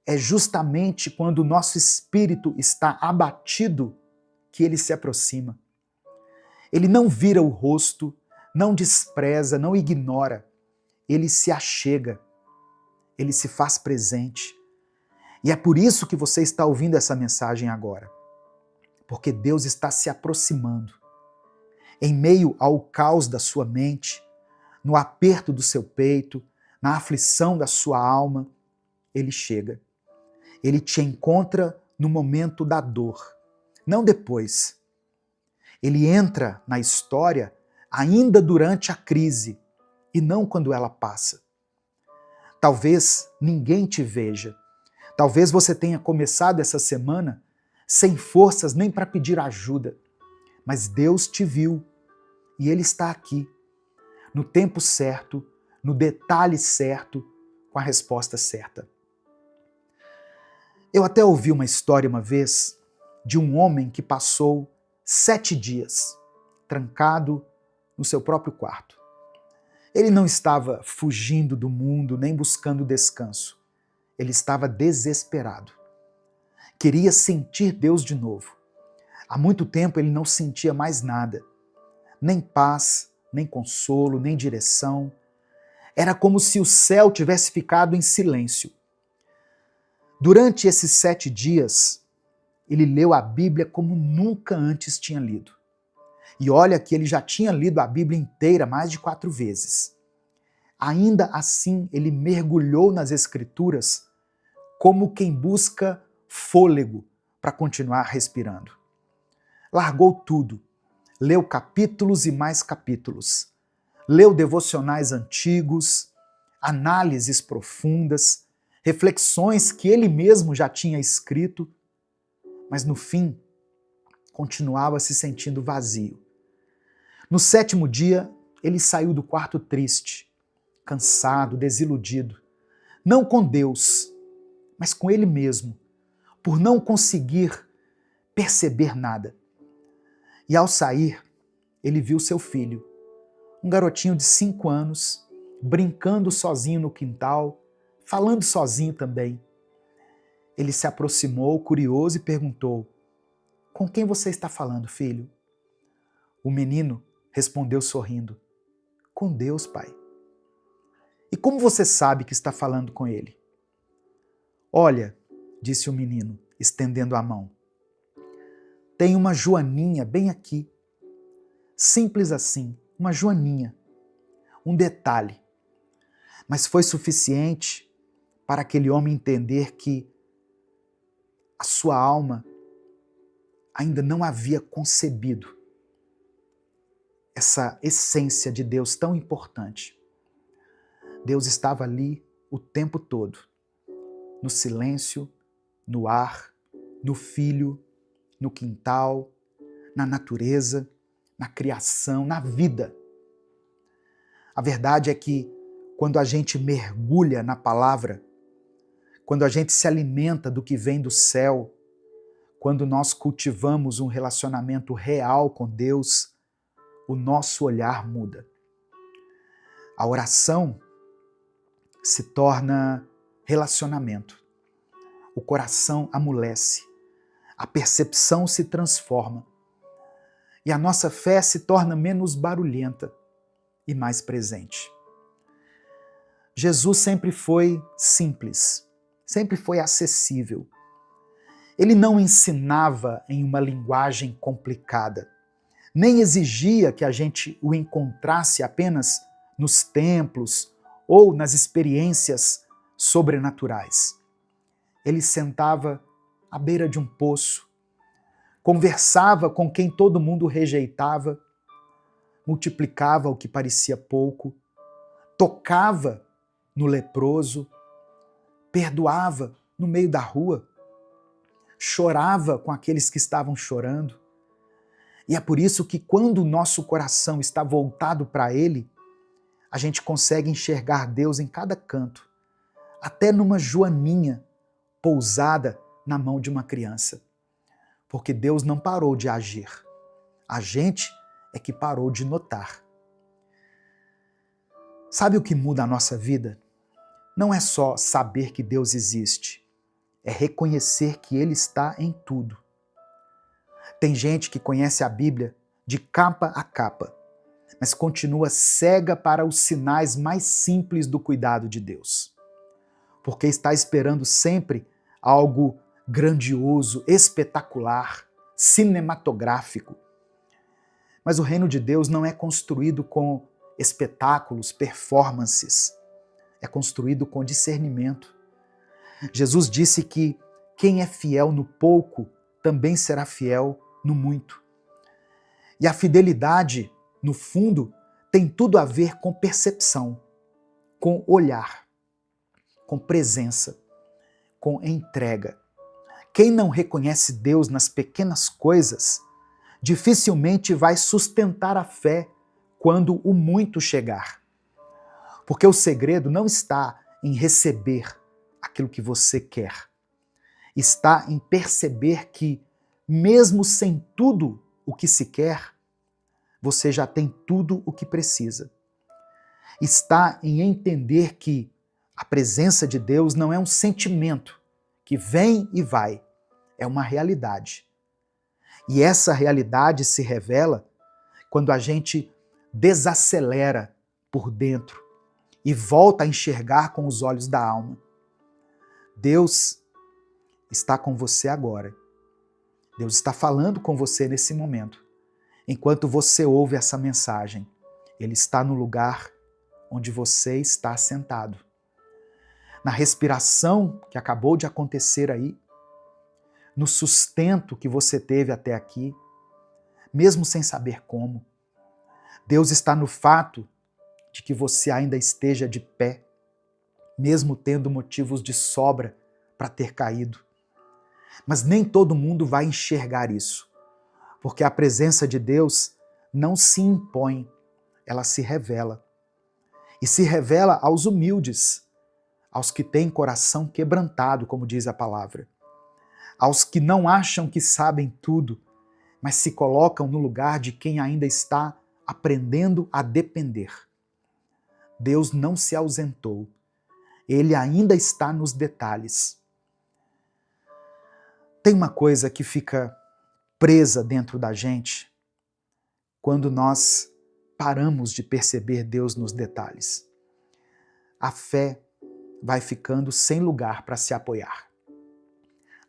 É justamente quando o nosso espírito está abatido que Ele se aproxima. Ele não vira o rosto, não despreza, não ignora. Ele se achega. Ele se faz presente. E é por isso que você está ouvindo essa mensagem agora. Porque Deus está se aproximando. Em meio ao caos da sua mente, no aperto do seu peito, na aflição da sua alma, Ele chega. Ele te encontra no momento da dor, não depois. Ele entra na história ainda durante a crise e não quando ela passa. Talvez ninguém te veja. Talvez você tenha começado essa semana sem forças nem para pedir ajuda. Mas Deus te viu e Ele está aqui, no tempo certo, no detalhe certo, com a resposta certa. Eu até ouvi uma história uma vez de um homem que passou 7 dias trancado no seu próprio quarto. Ele não estava fugindo do mundo nem buscando descanso. Ele estava desesperado. Queria sentir Deus de novo. Há muito tempo ele não sentia mais nada. Nem paz, nem consolo, nem direção. Era como se o céu tivesse ficado em silêncio. Durante esses 7 dias, ele leu a Bíblia como nunca antes tinha lido. E olha que ele já tinha lido a Bíblia inteira mais de 4 vezes. Ainda assim, ele mergulhou nas Escrituras como quem busca fôlego para continuar respirando. Largou tudo, leu capítulos e mais capítulos, leu devocionais antigos, análises profundas, reflexões que ele mesmo já tinha escrito, mas no fim, continuava se sentindo vazio. No 7º dia, ele saiu do quarto triste, cansado, desiludido, não com Deus, mas com ele mesmo, por não conseguir perceber nada. E ao sair, ele viu seu filho, um garotinho de 5 anos, brincando sozinho no quintal, falando sozinho também. Ele se aproximou, curioso, e perguntou: "Com quem você está falando, filho?" O menino respondeu sorrindo: "Com Deus, pai." "E como você sabe que está falando com ele?" "Olha," disse o menino, estendendo a mão, "tem uma joaninha bem aqui." Simples assim, uma joaninha. Um detalhe. Mas foi suficiente para aquele homem entender que a sua alma ainda não havia concebido essa essência de Deus tão importante. Deus estava ali o tempo todo, no silêncio, no ar, no filho, no quintal, na natureza, na criação, na vida. A verdade é que quando a gente mergulha na palavra, quando a gente se alimenta do que vem do céu, quando nós cultivamos um relacionamento real com Deus, o nosso olhar muda. A oração se torna relacionamento. O coração amolece, a percepção se transforma e a nossa fé se torna menos barulhenta e mais presente. Jesus sempre foi simples, sempre foi acessível. Ele não ensinava em uma linguagem complicada, nem exigia que a gente o encontrasse apenas nos templos ou nas experiências sobrenaturais. Ele sentava à beira de um poço, conversava com quem todo mundo rejeitava, multiplicava o que parecia pouco, tocava no leproso, perdoava no meio da rua, chorava com aqueles que estavam chorando. E é por isso que quando o nosso coração está voltado para Ele, a gente consegue enxergar Deus em cada canto, até numa joaninha pousada na mão de uma criança. Porque Deus não parou de agir. A gente é que parou de notar. Sabe o que muda a nossa vida? Não é só saber que Deus existe, é reconhecer que Ele está em tudo. Tem gente que conhece a Bíblia de capa a capa, mas continua cega para os sinais mais simples do cuidado de Deus. Porque está esperando sempre algo grandioso, espetacular, cinematográfico. Mas o reino de Deus não é construído com espetáculos, performances. É construído com discernimento. Jesus disse que quem é fiel no pouco também será fiel no muito. E a fidelidade, no fundo, tem tudo a ver com percepção, com olhar, com presença, com entrega. Quem não reconhece Deus nas pequenas coisas, dificilmente vai sustentar a fé quando o muito chegar. Porque o segredo não está em receber aquilo que você quer. Está em perceber que, mesmo sem tudo o que se quer, você já tem tudo o que precisa. Está em entender que a presença de Deus não é um sentimento que vem e vai, é uma realidade. E essa realidade se revela quando a gente desacelera por dentro e volta a enxergar com os olhos da alma. Deus está com você agora. Deus está falando com você nesse momento. Enquanto você ouve essa mensagem, Ele está no lugar onde você está sentado. Na respiração que acabou de acontecer aí, no sustento que você teve até aqui, mesmo sem saber como. Deus está no fato de que você ainda esteja de pé, mesmo tendo motivos de sobra para ter caído. Mas nem todo mundo vai enxergar isso, porque a presença de Deus não se impõe, ela se revela. E se revela aos humildes, aos que têm coração quebrantado, como diz a palavra, aos que não acham que sabem tudo, mas se colocam no lugar de quem ainda está aprendendo a depender. Deus não se ausentou, Ele ainda está nos detalhes. Tem uma coisa que fica presa dentro da gente quando nós paramos de perceber Deus nos detalhes. A fé vai ficando sem lugar para se apoiar.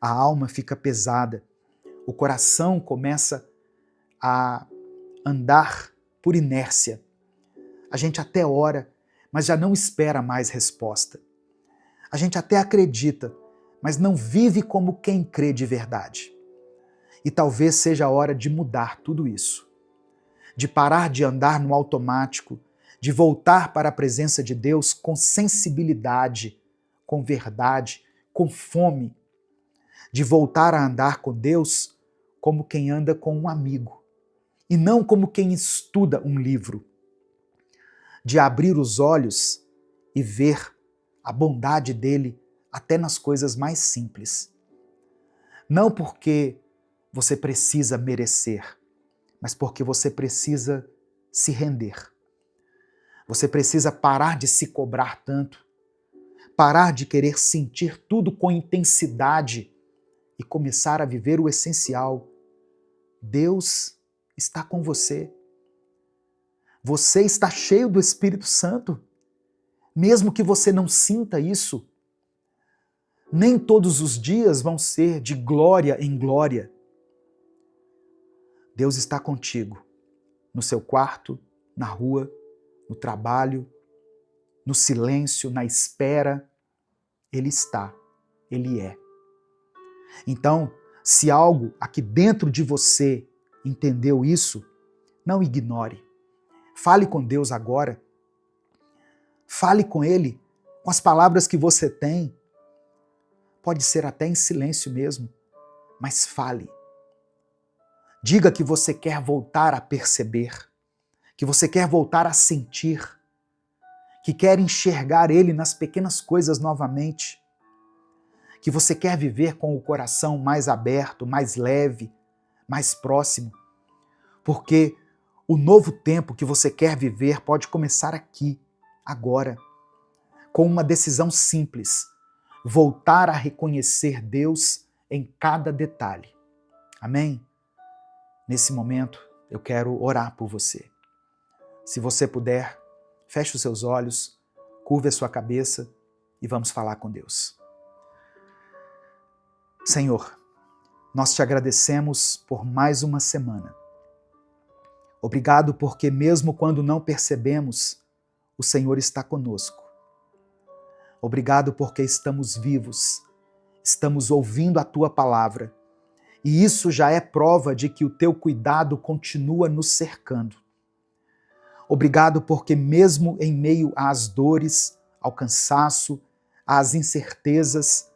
A alma fica pesada, o coração começa a andar por inércia. A gente até ora, mas já não espera mais resposta. A gente até acredita, mas não vive como quem crê de verdade. E talvez seja a hora de mudar tudo isso. de parar de andar no automático, de voltar para a presença de Deus com sensibilidade, com verdade, com fome, de voltar a andar com Deus como quem anda com um amigo, e não como quem estuda um livro, de abrir os olhos e ver a bondade dele até nas coisas mais simples. Não porque você precisa merecer, mas porque você precisa se render. Você precisa parar de se cobrar tanto, parar de querer sentir tudo com intensidade e começar a viver o essencial. Deus está com você. Você está cheio do Espírito Santo. Mesmo que você não sinta isso, nem todos os dias vão ser de glória em glória. Deus está contigo, no seu quarto, na rua, no trabalho, no silêncio, na espera. Ele está, Ele é. Então, se algo aqui dentro de você entendeu isso, não ignore. Fale com Deus agora. Fale com Ele, com as palavras que você tem. Pode ser até em silêncio mesmo, mas fale. Diga que você quer voltar a perceber, que você quer voltar a sentir, que quer enxergar Ele nas pequenas coisas novamente, que você quer viver com o coração mais aberto, mais leve, mais próximo, porque o novo tempo que você quer viver pode começar aqui, agora, com uma decisão simples: voltar a reconhecer Deus em cada detalhe. Amém? Nesse momento, eu quero orar por você. Se você puder, feche os seus olhos, curve a sua cabeça e vamos falar com Deus. Senhor, nós te agradecemos por mais uma semana. Obrigado porque mesmo quando não percebemos, o Senhor está conosco. Obrigado porque estamos vivos, estamos ouvindo a Tua palavra, e isso já é prova de que o Teu cuidado continua nos cercando. Obrigado porque mesmo em meio às dores, ao cansaço, às incertezas,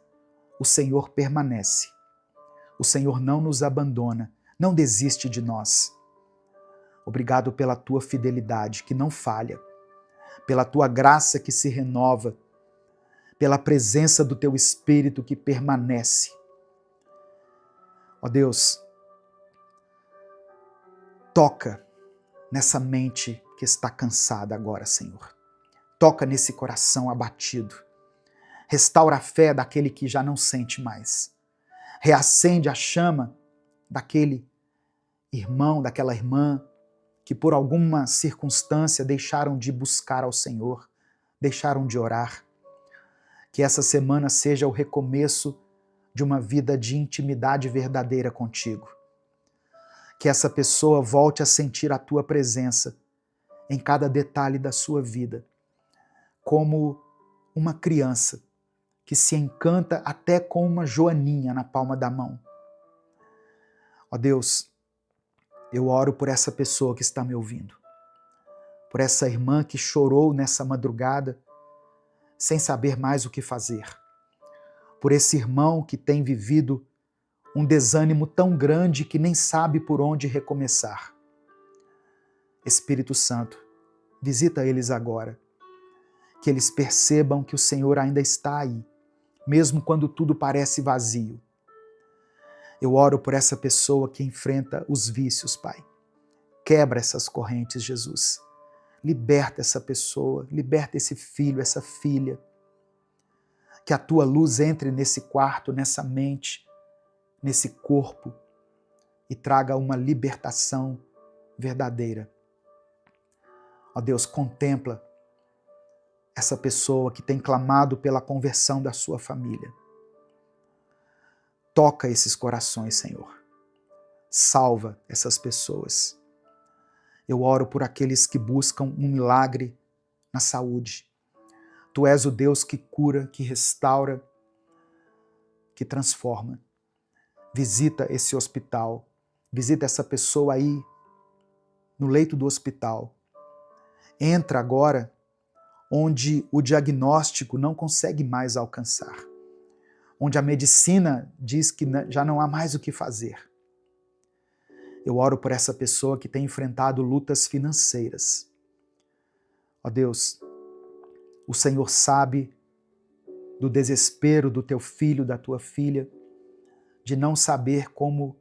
o Senhor permanece. O Senhor não nos abandona, não desiste de nós. Obrigado pela Tua fidelidade que não falha, pela Tua graça que se renova, pela presença do Teu Espírito que permanece. Ó Deus, toca nessa mente que está cansada agora, Senhor. Toca nesse coração abatido. Restaura a fé daquele que já não sente mais. Reacende a chama daquele irmão, daquela irmã que por alguma circunstância deixaram de buscar ao Senhor, deixaram de orar. Que essa semana seja o recomeço de uma vida de intimidade verdadeira contigo. Que essa pessoa volte a sentir a Tua presença em cada detalhe da sua vida, como uma criança que se encanta até com uma joaninha na palma da mão. Ó Deus, eu oro por essa pessoa que está me ouvindo, por essa irmã que chorou nessa madrugada sem saber mais o que fazer, por esse irmão que tem vivido um desânimo tão grande que nem sabe por onde recomeçar. Espírito Santo, visita eles agora, que eles percebam que o Senhor ainda está aí, mesmo quando tudo parece vazio. Eu oro por essa pessoa que enfrenta os vícios, Pai. Quebra essas correntes, Jesus. Liberta essa pessoa, liberta esse filho, essa filha. Que a Tua luz entre nesse quarto, nessa mente, nesse corpo e traga uma libertação verdadeira. Ó Deus, contempla essa pessoa que tem clamado pela conversão da sua família. Toca esses corações, Senhor. Salva essas pessoas. Eu oro por aqueles que buscam um milagre na saúde. Tu és o Deus que cura, que restaura, que transforma. Visita esse hospital, visita essa pessoa aí no leito do hospital. Entra agora onde o diagnóstico não consegue mais alcançar, onde a medicina diz que já não há mais o que fazer. Eu oro por essa pessoa que tem enfrentado lutas financeiras. Ó Deus, o Senhor sabe do desespero do teu filho, da tua filha, de não saber como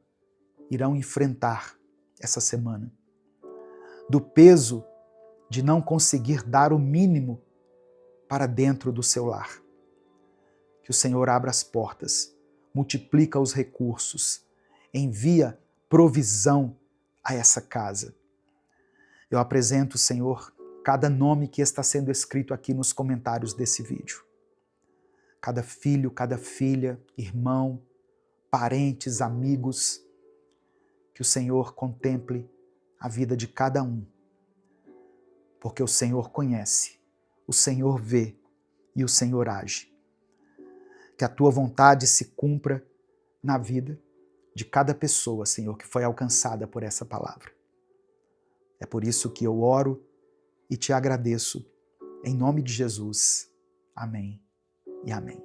irão enfrentar essa semana, do peso de não conseguir dar o mínimo para dentro do seu lar. Que o Senhor abra as portas, multiplica os recursos, envia provisão a essa casa. Eu apresento, Senhor, cada nome que está sendo escrito aqui nos comentários desse vídeo. Cada filho, cada filha, irmão, parentes, amigos, que o Senhor contemple a vida de cada um. Porque o Senhor conhece, o Senhor vê e o Senhor age. Que a tua vontade se cumpra na vida de cada pessoa, Senhor, que foi alcançada por essa palavra. É por isso que eu oro e te agradeço, em nome de Jesus. Amém e amém.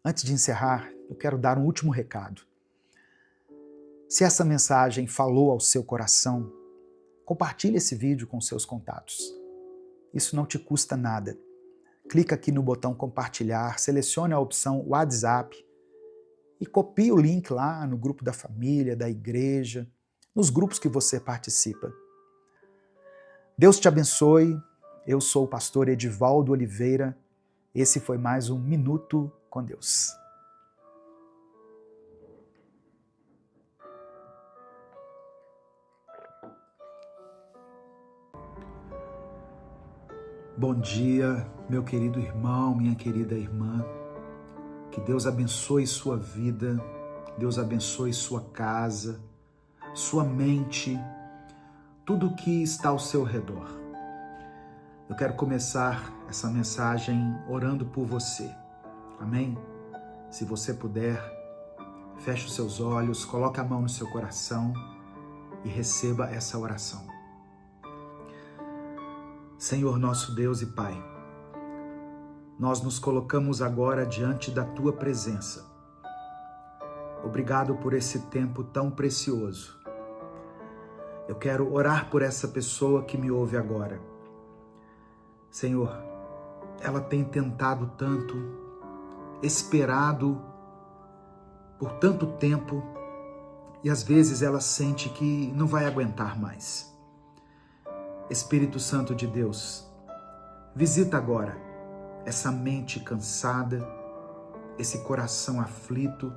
Antes de encerrar, eu quero dar um último recado. Se essa mensagem falou ao seu coração, compartilhe esse vídeo com seus contatos. Isso não te custa nada. Clica aqui no botão compartilhar, selecione a opção WhatsApp e copie o link lá no grupo da família, da igreja, nos grupos que você participa. Deus te abençoe. Eu sou o pastor Edivaldo Oliveira. Esse foi mais um Minuto com Deus. Bom dia, meu querido irmão, minha querida irmã. Que Deus abençoe sua vida, Deus abençoe sua casa, sua mente, tudo que está ao seu redor. Eu quero começar essa mensagem orando por você. Amém? Se você puder, feche os seus olhos, coloque a mão no seu coração e receba essa oração. Senhor nosso Deus e Pai, nós nos colocamos agora diante da Tua presença. Obrigado por esse tempo tão precioso. Eu quero orar por essa pessoa que me ouve agora. Senhor, ela tem tentado tanto, esperado por tanto tempo e às vezes ela sente que não vai aguentar mais. Espírito Santo de Deus, visita agora essa mente cansada, esse coração aflito,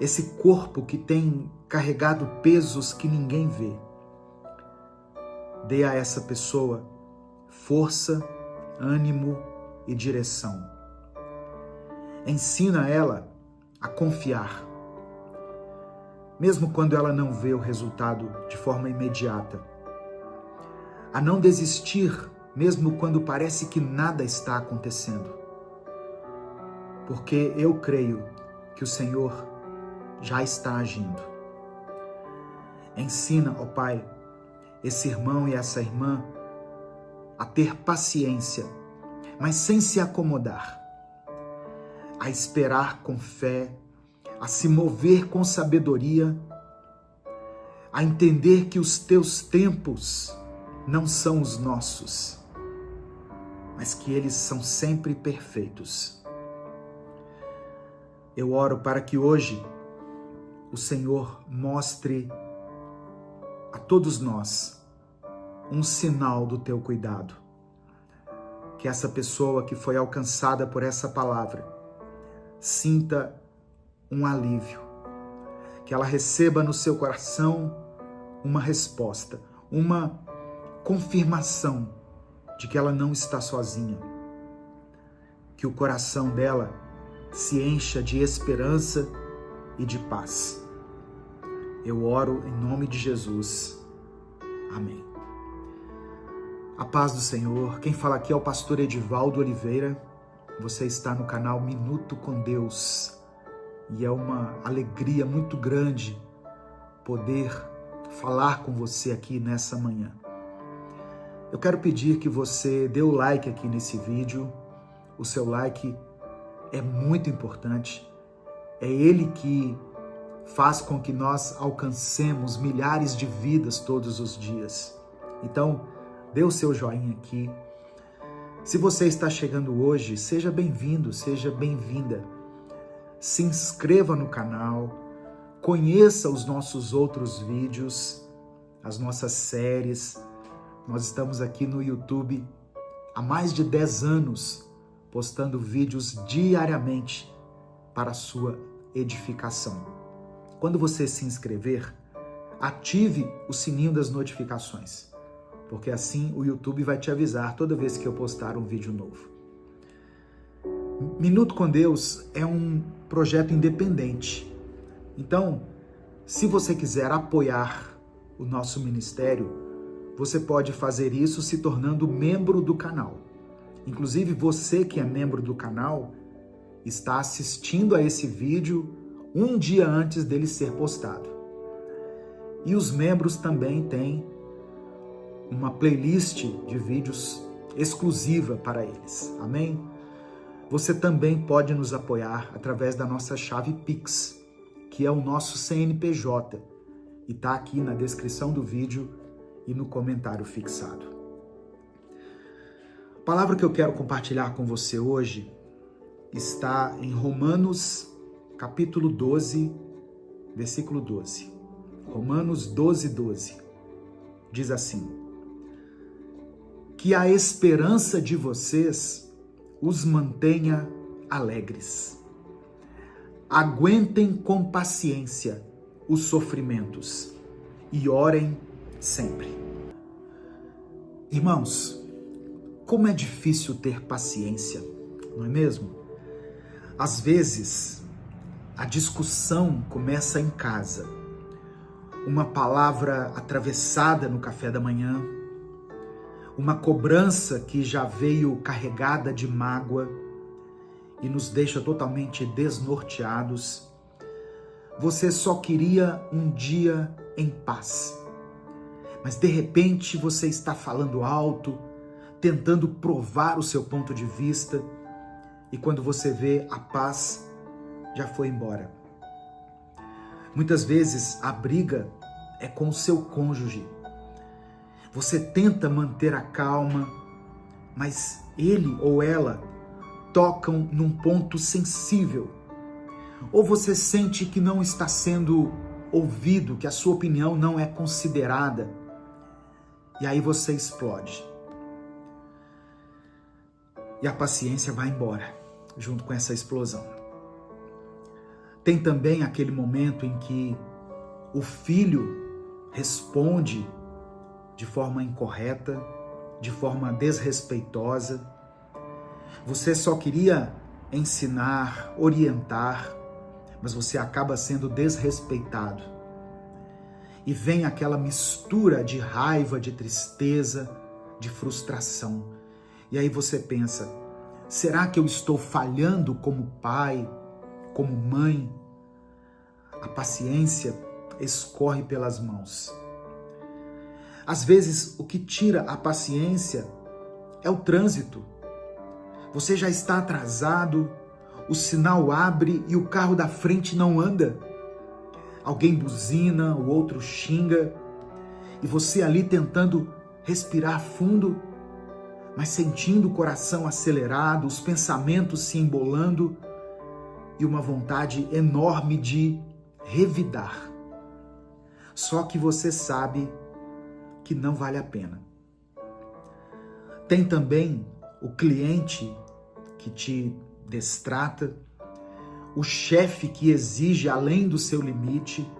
esse corpo que tem carregado pesos que ninguém vê. Dê a essa pessoa força, ânimo e direção. Ensina ela a confiar, mesmo quando ela não vê o resultado de forma imediata. A não desistir, mesmo quando parece que nada está acontecendo. Porque eu creio que o Senhor já está agindo. Ensina, ó Pai, esse irmão e essa irmã a ter paciência, mas sem se acomodar, a esperar com fé, a se mover com sabedoria, a entender que os teus tempos não são os nossos, mas que eles são sempre perfeitos. Eu oro para que hoje o Senhor mostre a todos nós um sinal do teu cuidado. Que essa pessoa que foi alcançada por essa palavra sinta um alívio, que ela receba no seu coração uma resposta, uma confirmação de que ela não está sozinha, que o coração dela se encha de esperança e de paz. Eu oro em nome de Jesus. Amém. A paz do Senhor. Quem fala aqui é o pastor Edivaldo Oliveira. Você está no canal Minuto com Deus. E é uma alegria muito grande poder falar com você aqui nessa manhã. Eu quero pedir que você dê o like aqui nesse vídeo. O seu like é muito importante. É ele que faz com que nós alcancemos milhares de vidas todos os dias. Então, dê o seu joinha aqui. Se você está chegando hoje, seja bem-vindo, seja bem-vinda. Se inscreva no canal, conheça os nossos outros vídeos, as nossas séries. Nós estamos aqui no YouTube há mais de 10 anos, postando vídeos diariamente para a sua edificação. Quando você se inscrever, ative o sininho das notificações, porque assim o YouTube vai te avisar toda vez que eu postar um vídeo novo. Minuto com Deus é um projeto independente. Então, se você quiser apoiar o nosso ministério, você pode fazer isso se tornando membro do canal. Inclusive, você que é membro do canal está assistindo a esse vídeo um dia antes dele ser postado. E os membros também têm uma playlist de vídeos exclusiva para eles. Amém? Você também pode nos apoiar através da nossa chave Pix, que é o nosso CNPJ, e está aqui na descrição do vídeo e no comentário fixado. A palavra que eu quero compartilhar com você hoje está em Romanos capítulo 12, versículo 12. Romanos 12, 12. Diz assim: que a esperança de vocês os mantenha alegres. Aguentem com paciência os sofrimentos e orem sempre. Irmãos, como é difícil ter paciência, não é mesmo? Às vezes, a discussão começa em casa. Uma palavra atravessada no café da manhã, uma cobrança que já veio carregada de mágoa e nos deixa totalmente desnorteados. Você só queria um dia em paz, mas de repente você está falando alto, tentando provar o seu ponto de vista, e quando você vê, a paz já foi embora. Muitas vezes a briga é com o seu cônjuge. Você tenta manter a calma, mas ele ou ela tocam num ponto sensível. Ou você sente que não está sendo ouvido, que a sua opinião não é considerada. E aí você explode. E a paciência vai embora, junto com essa explosão. Tem também aquele momento em que o filho responde de forma incorreta, de forma desrespeitosa. Você só queria ensinar, orientar, mas você acaba sendo desrespeitado. E vem aquela mistura de raiva, de tristeza, de frustração. E aí você pensa, será que eu estou falhando como pai, como mãe? A paciência escorre pelas mãos. Às vezes, o que tira a paciência é o trânsito. Você já está atrasado, o sinal abre e o carro da frente não anda. Alguém buzina, o outro xinga, e você ali tentando respirar fundo, mas sentindo o coração acelerado, os pensamentos se embolando e uma vontade enorme de revidar. Só que você sabe que não vale a pena. Tem também o cliente que te destrata, o chefe que exige além do seu limite,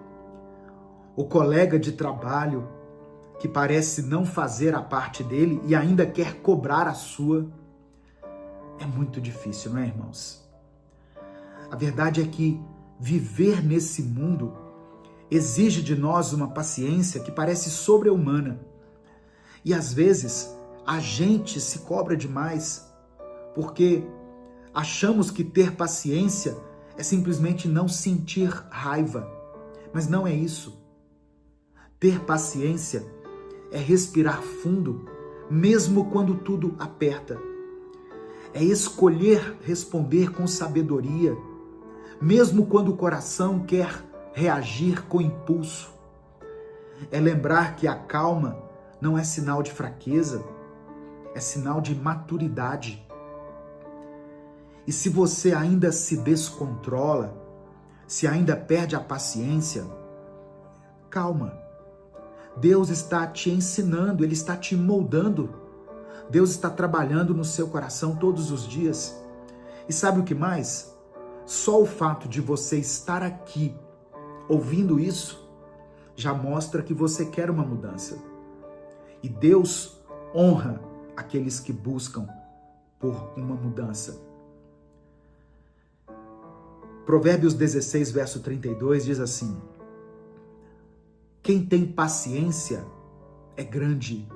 o colega de trabalho que parece não fazer a parte dele e ainda quer cobrar a sua. É muito difícil, não é, irmãos? A verdade é que viver nesse mundo exige de nós uma paciência que parece sobre-humana. E às vezes a gente se cobra demais porque achamos que ter paciência é simplesmente não sentir raiva. Mas não é isso. Ter paciência é respirar fundo, mesmo quando tudo aperta. É escolher responder com sabedoria, mesmo quando o coração quer reagir com impulso. É lembrar que a calma não é sinal de fraqueza, é sinal de maturidade. E se você ainda se descontrola, se ainda perde a paciência, calma. Deus está te ensinando, Ele está te moldando. Deus está trabalhando no seu coração todos os dias. E sabe o que mais? Só o fato de você estar aqui ouvindo isso já mostra que você quer uma mudança. E Deus honra aqueles que buscam por uma mudança. Provérbios 16, verso 32 diz assim: quem tem paciência é grande,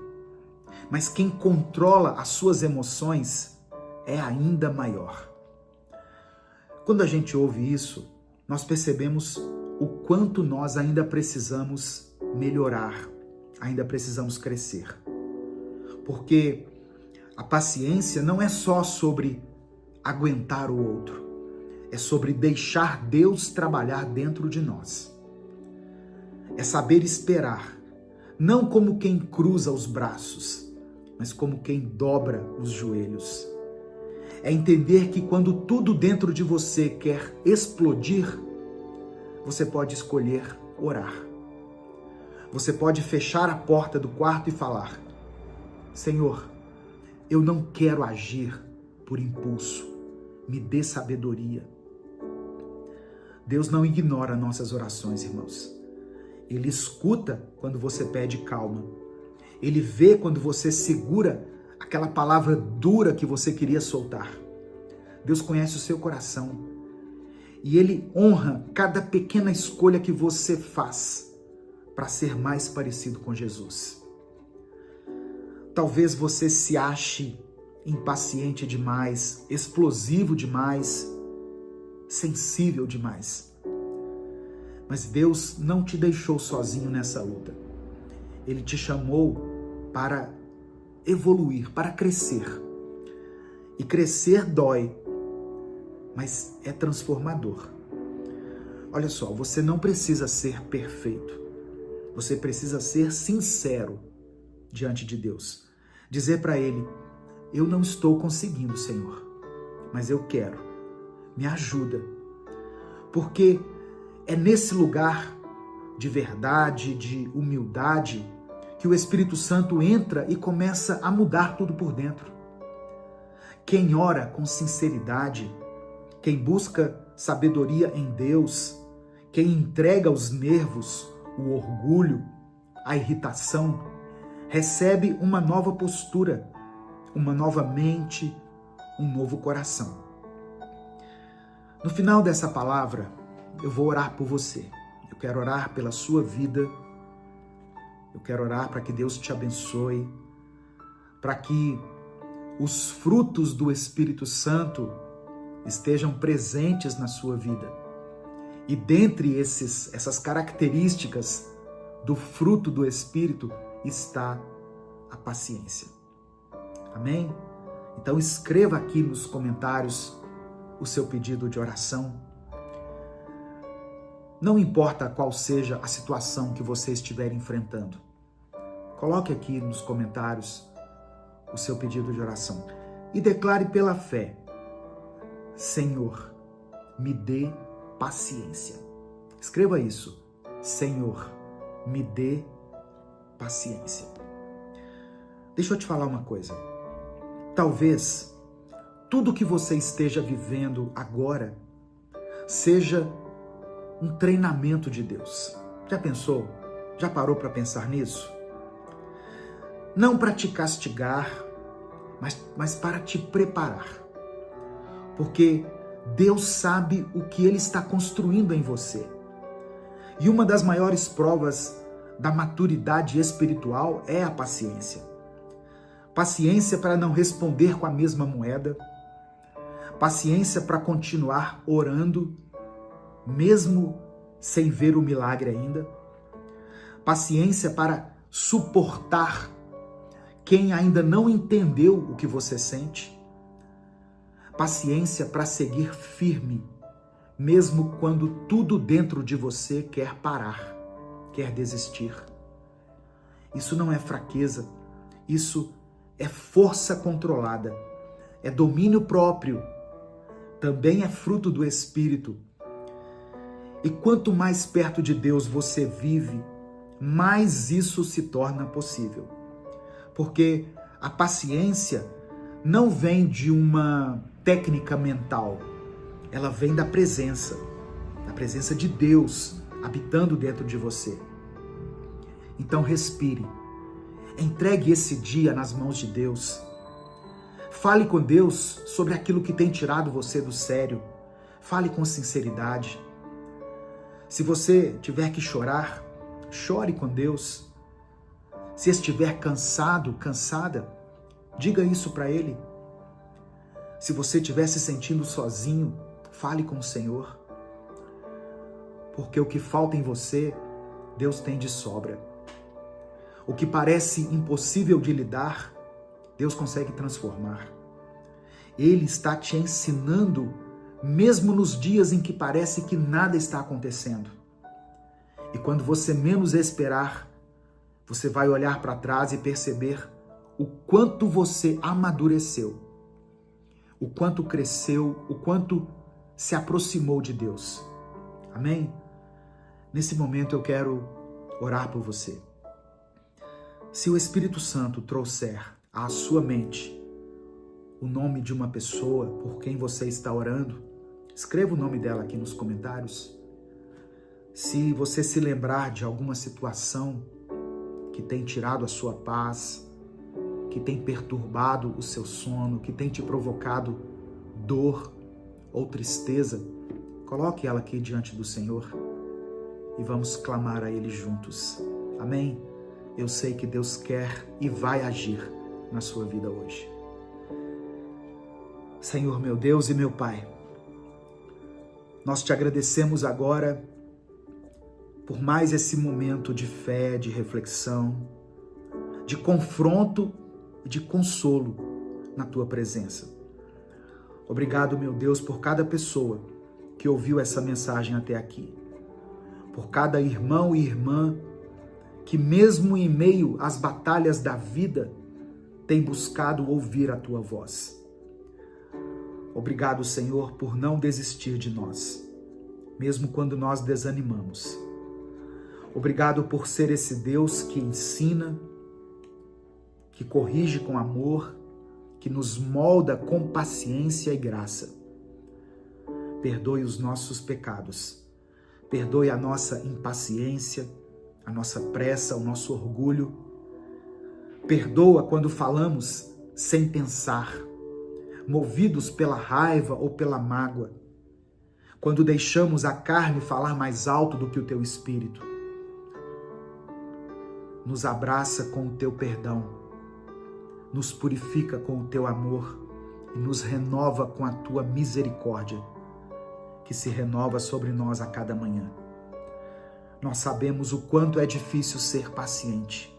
mas quem controla as suas emoções é ainda maior. Quando a gente ouve isso, nós percebemos o quanto nós ainda precisamos melhorar, ainda precisamos crescer. Porque a paciência não é só sobre aguentar o outro, é sobre deixar Deus trabalhar dentro de nós. É saber esperar, não como quem cruza os braços, mas como quem dobra os joelhos. É entender que quando tudo dentro de você quer explodir, você pode escolher orar. Você pode fechar a porta do quarto e falar: Senhor, eu não quero agir por impulso, me dê sabedoria. Deus não ignora nossas orações, irmãos. Ele escuta quando você pede calma. Ele vê quando você segura aquela palavra dura que você queria soltar. Deus conhece o seu coração. E Ele honra cada pequena escolha que você faz para ser mais parecido com Jesus. Talvez você se ache impaciente demais, explosivo demais, sensível demais. Mas Deus não te deixou sozinho nessa luta. Ele te chamou para evoluir, para crescer. E crescer dói, mas é transformador. Olha só, você não precisa ser perfeito. Você precisa ser sincero diante de Deus. Dizer para Ele: eu não estou conseguindo, Senhor, mas eu quero. Me ajuda. Porque é nesse lugar de verdade, de humildade, que o Espírito Santo entra e começa a mudar tudo por dentro. Quem ora com sinceridade, quem busca sabedoria em Deus, quem entrega os nervos, o orgulho, a irritação, recebe uma nova postura, uma nova mente, um novo coração. No final dessa palavra, eu vou orar por você. Eu quero orar pela sua vida. Eu quero orar para que Deus te abençoe, para que os frutos do Espírito Santo estejam presentes na sua vida. E dentre essas características do fruto do Espírito está a paciência. Amém? Então escreva aqui nos comentários o seu pedido de oração. Não importa qual seja a situação que você estiver enfrentando. Coloque aqui nos comentários o seu pedido de oração e declare pela fé: Senhor, me dê paciência. Escreva isso: Senhor, me dê paciência. Deixa eu te falar uma coisa. Talvez tudo que você esteja vivendo agora seja um treinamento de Deus. Já pensou? Já parou para pensar nisso? Não para te castigar, mas para te preparar. Porque Deus sabe o que Ele está construindo em você. E uma das maiores provas da maturidade espiritual é a paciência. Paciência para não responder com a mesma moeda. Paciência para continuar orando, mesmo sem ver o milagre ainda. paciência para suportar quem ainda não entendeu o que você sente, paciência para seguir firme, mesmo quando tudo dentro de você quer parar, quer desistir. Isso não é fraqueza, isso é força controlada, é domínio próprio, também é fruto do Espírito. E quanto mais perto de Deus você vive, mais isso se torna possível. Porque a paciência não vem de uma técnica mental, ela vem da presença de Deus habitando dentro de você. Então respire, entregue esse dia nas mãos de Deus. Fale com Deus sobre aquilo que tem tirado você do sério. Fale com sinceridade. Se você tiver que chorar, chore com Deus. Se estiver cansado, cansada, diga isso para Ele. Se você estiver se sentindo sozinho, fale com o Senhor. Porque o que falta em você, Deus tem de sobra. O que parece impossível de lidar, Deus consegue transformar. Ele está te ensinando, mesmo nos dias em que parece que nada está acontecendo. E quando você menos esperar, você vai olhar para trás e perceber o quanto você amadureceu, o quanto cresceu, o quanto se aproximou de Deus. Amém? Nesse momento eu quero orar por você. Se o Espírito Santo trouxer à sua mente o nome de uma pessoa por quem você está orando, escreva o nome dela aqui nos comentários. Se você se lembrar de alguma situação que tem tirado a sua paz, que tem perturbado o seu sono, que tem te provocado dor ou tristeza, coloque ela aqui diante do Senhor e vamos clamar a Ele juntos. Amém? Eu sei que Deus quer e vai agir na sua vida hoje. Senhor, meu Deus e meu Pai, nós te agradecemos agora por mais esse momento de fé, de reflexão, de confronto e de consolo na tua presença. Obrigado, meu Deus, por cada pessoa que ouviu essa mensagem até aqui, por cada irmão e irmã que mesmo em meio às batalhas da vida tem buscado ouvir a tua voz. Obrigado, Senhor, por não desistir de nós, mesmo quando nós desanimamos. Obrigado por ser esse Deus que ensina, que corrige com amor, que nos molda com paciência e graça. Perdoe os nossos pecados, perdoe a nossa impaciência, a nossa pressa, o nosso orgulho. Perdoa quando falamos sem pensar, movidos pela raiva ou pela mágoa, quando deixamos a carne falar mais alto do que o teu espírito. Nos abraça com o teu perdão, nos purifica com o teu amor e nos renova com a tua misericórdia, que se renova sobre nós a cada manhã. Nós sabemos o quanto é difícil ser paciente.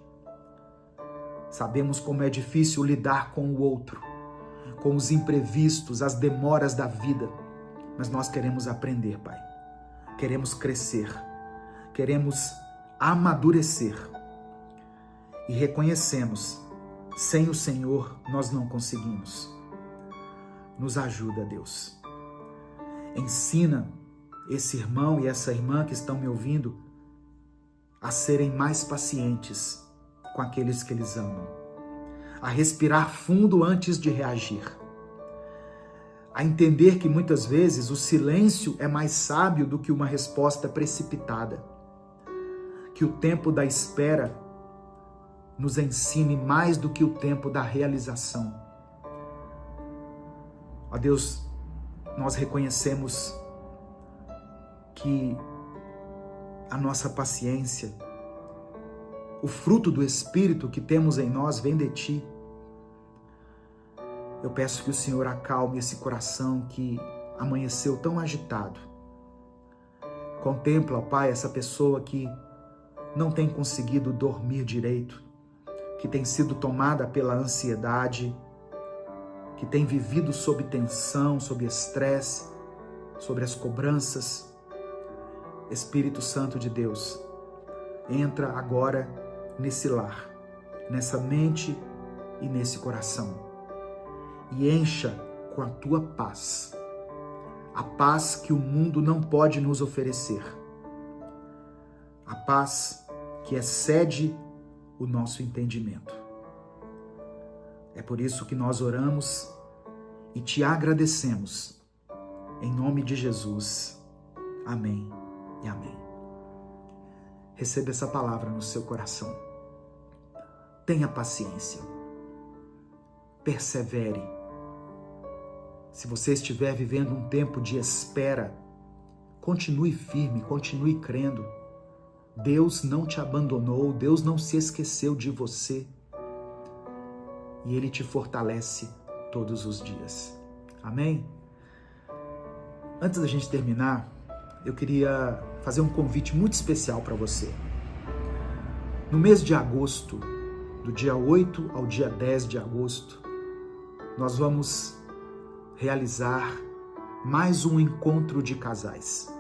Sabemos como é difícil lidar com o outro, com os imprevistos, as demoras da vida. Mas nós queremos aprender, Pai. Queremos crescer. Queremos amadurecer. E reconhecemos, sem o Senhor nós não conseguimos. Nos ajuda, Deus. Ensina esse irmão e essa irmã que estão me ouvindo a serem mais pacientes com aqueles que eles amam, a respirar fundo antes de reagir, a entender que muitas vezes o silêncio é mais sábio do que uma resposta precipitada, que o tempo da espera nos ensine mais do que o tempo da realização. Ó Deus, nós reconhecemos que a nossa paciência, o fruto do Espírito que temos em nós vem de Ti. Eu peço que o Senhor acalme esse coração que amanheceu tão agitado. Contempla, ó Pai, essa pessoa que não tem conseguido dormir direito, que tem sido tomada pela ansiedade, que tem vivido sob tensão, sob estresse, sobre as cobranças. Espírito Santo de Deus, entra agora nesse lar, nessa mente e nesse coração, e encha com a tua paz, a paz que o mundo não pode nos oferecer, a paz que excede o nosso entendimento. É por isso que nós oramos e te agradecemos, em nome de Jesus. Amém e amém. Receba essa palavra no seu coração. Tenha paciência. Persevere. Se você estiver vivendo um tempo de espera, continue firme, continue crendo. Deus não te abandonou, Deus não se esqueceu de você. E Ele te fortalece todos os dias. Amém? Antes da gente terminar, eu queria fazer um convite muito especial para você. No mês de agosto, do dia 8 ao dia 10 de agosto, nós vamos realizar mais um encontro de casais.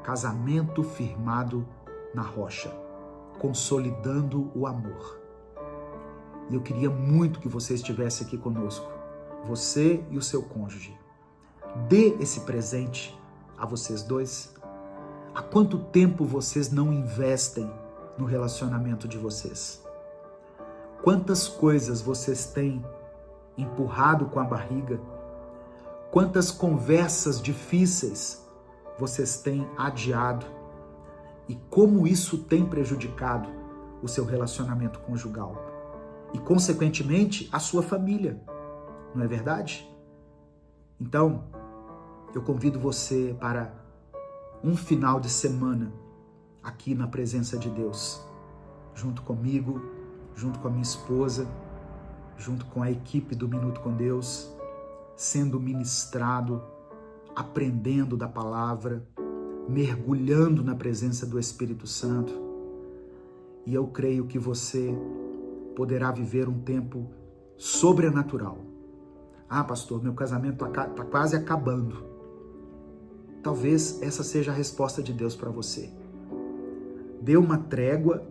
Casamento firmado na rocha, consolidando o amor. E eu queria muito que você estivesse aqui conosco, você e o seu cônjuge. Dê esse presente a vocês dois. Há quanto tempo vocês não investem no relacionamento de vocês? Quantas coisas vocês têm empurrado com a barriga? Quantas conversas difíceis vocês têm adiado? E como isso tem prejudicado o seu relacionamento conjugal? E, consequentemente, a sua família. Não é verdade? Então, eu convido você para um final de semana aqui na presença de Deus, junto comigo, junto com a minha esposa, junto com a equipe do Minuto com Deus, sendo ministrado, aprendendo da palavra, mergulhando na presença do Espírito Santo. E eu creio que você poderá viver um tempo sobrenatural. Ah, pastor, meu casamento está quase acabando. Talvez essa seja a resposta de Deus para você. Dê uma trégua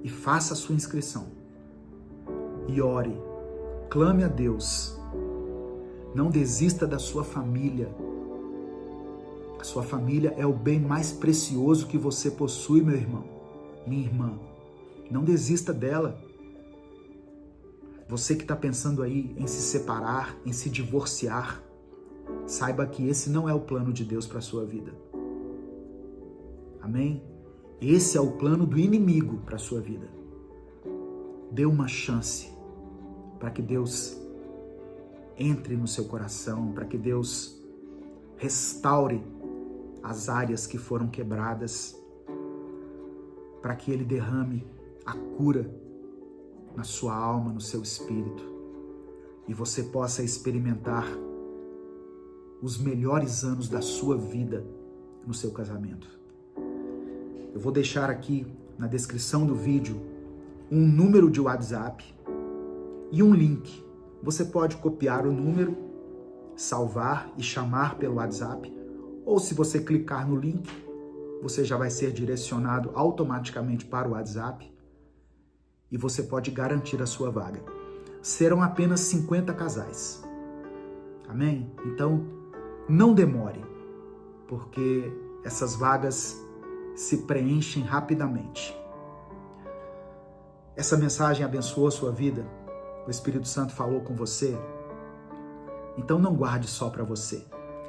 e faça a sua inscrição. E ore, clame a Deus. Não desista da sua família. A sua família é o bem mais precioso que você possui, meu irmão, minha irmã. Não desista dela. Você que está pensando aí em se separar, em se divorciar, saiba que esse não é o plano de Deus para a sua vida. Amém? Esse é o plano do inimigo para a sua vida. Dê uma chance para que Deus entre no seu coração, para que Deus restaure as áreas que foram quebradas, para que Ele derrame a cura na sua alma, no seu espírito, e você possa experimentar os melhores anos da sua vida no seu casamento. Eu vou deixar aqui na descrição do vídeo um número de WhatsApp e um link. Você pode copiar o número, salvar e chamar pelo WhatsApp, ou se você clicar no link, você já vai ser direcionado automaticamente para o WhatsApp e você pode garantir a sua vaga. Serão apenas 50 casais. Amém? Então, não demore, porque essas vagas se preenchem rapidamente. Essa mensagem abençoou a sua vida? O Espírito Santo falou com você? Então não guarde só para você.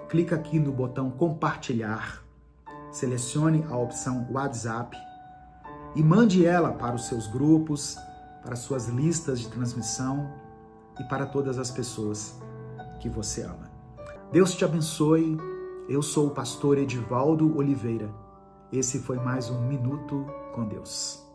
Clica aqui no botão compartilhar, selecione a opção WhatsApp e mande ela para os seus grupos, para as suas listas de transmissão e para todas as pessoas que você ama. Deus te abençoe. Eu sou o pastor Edivaldo Oliveira. Esse foi mais um Minuto com Deus.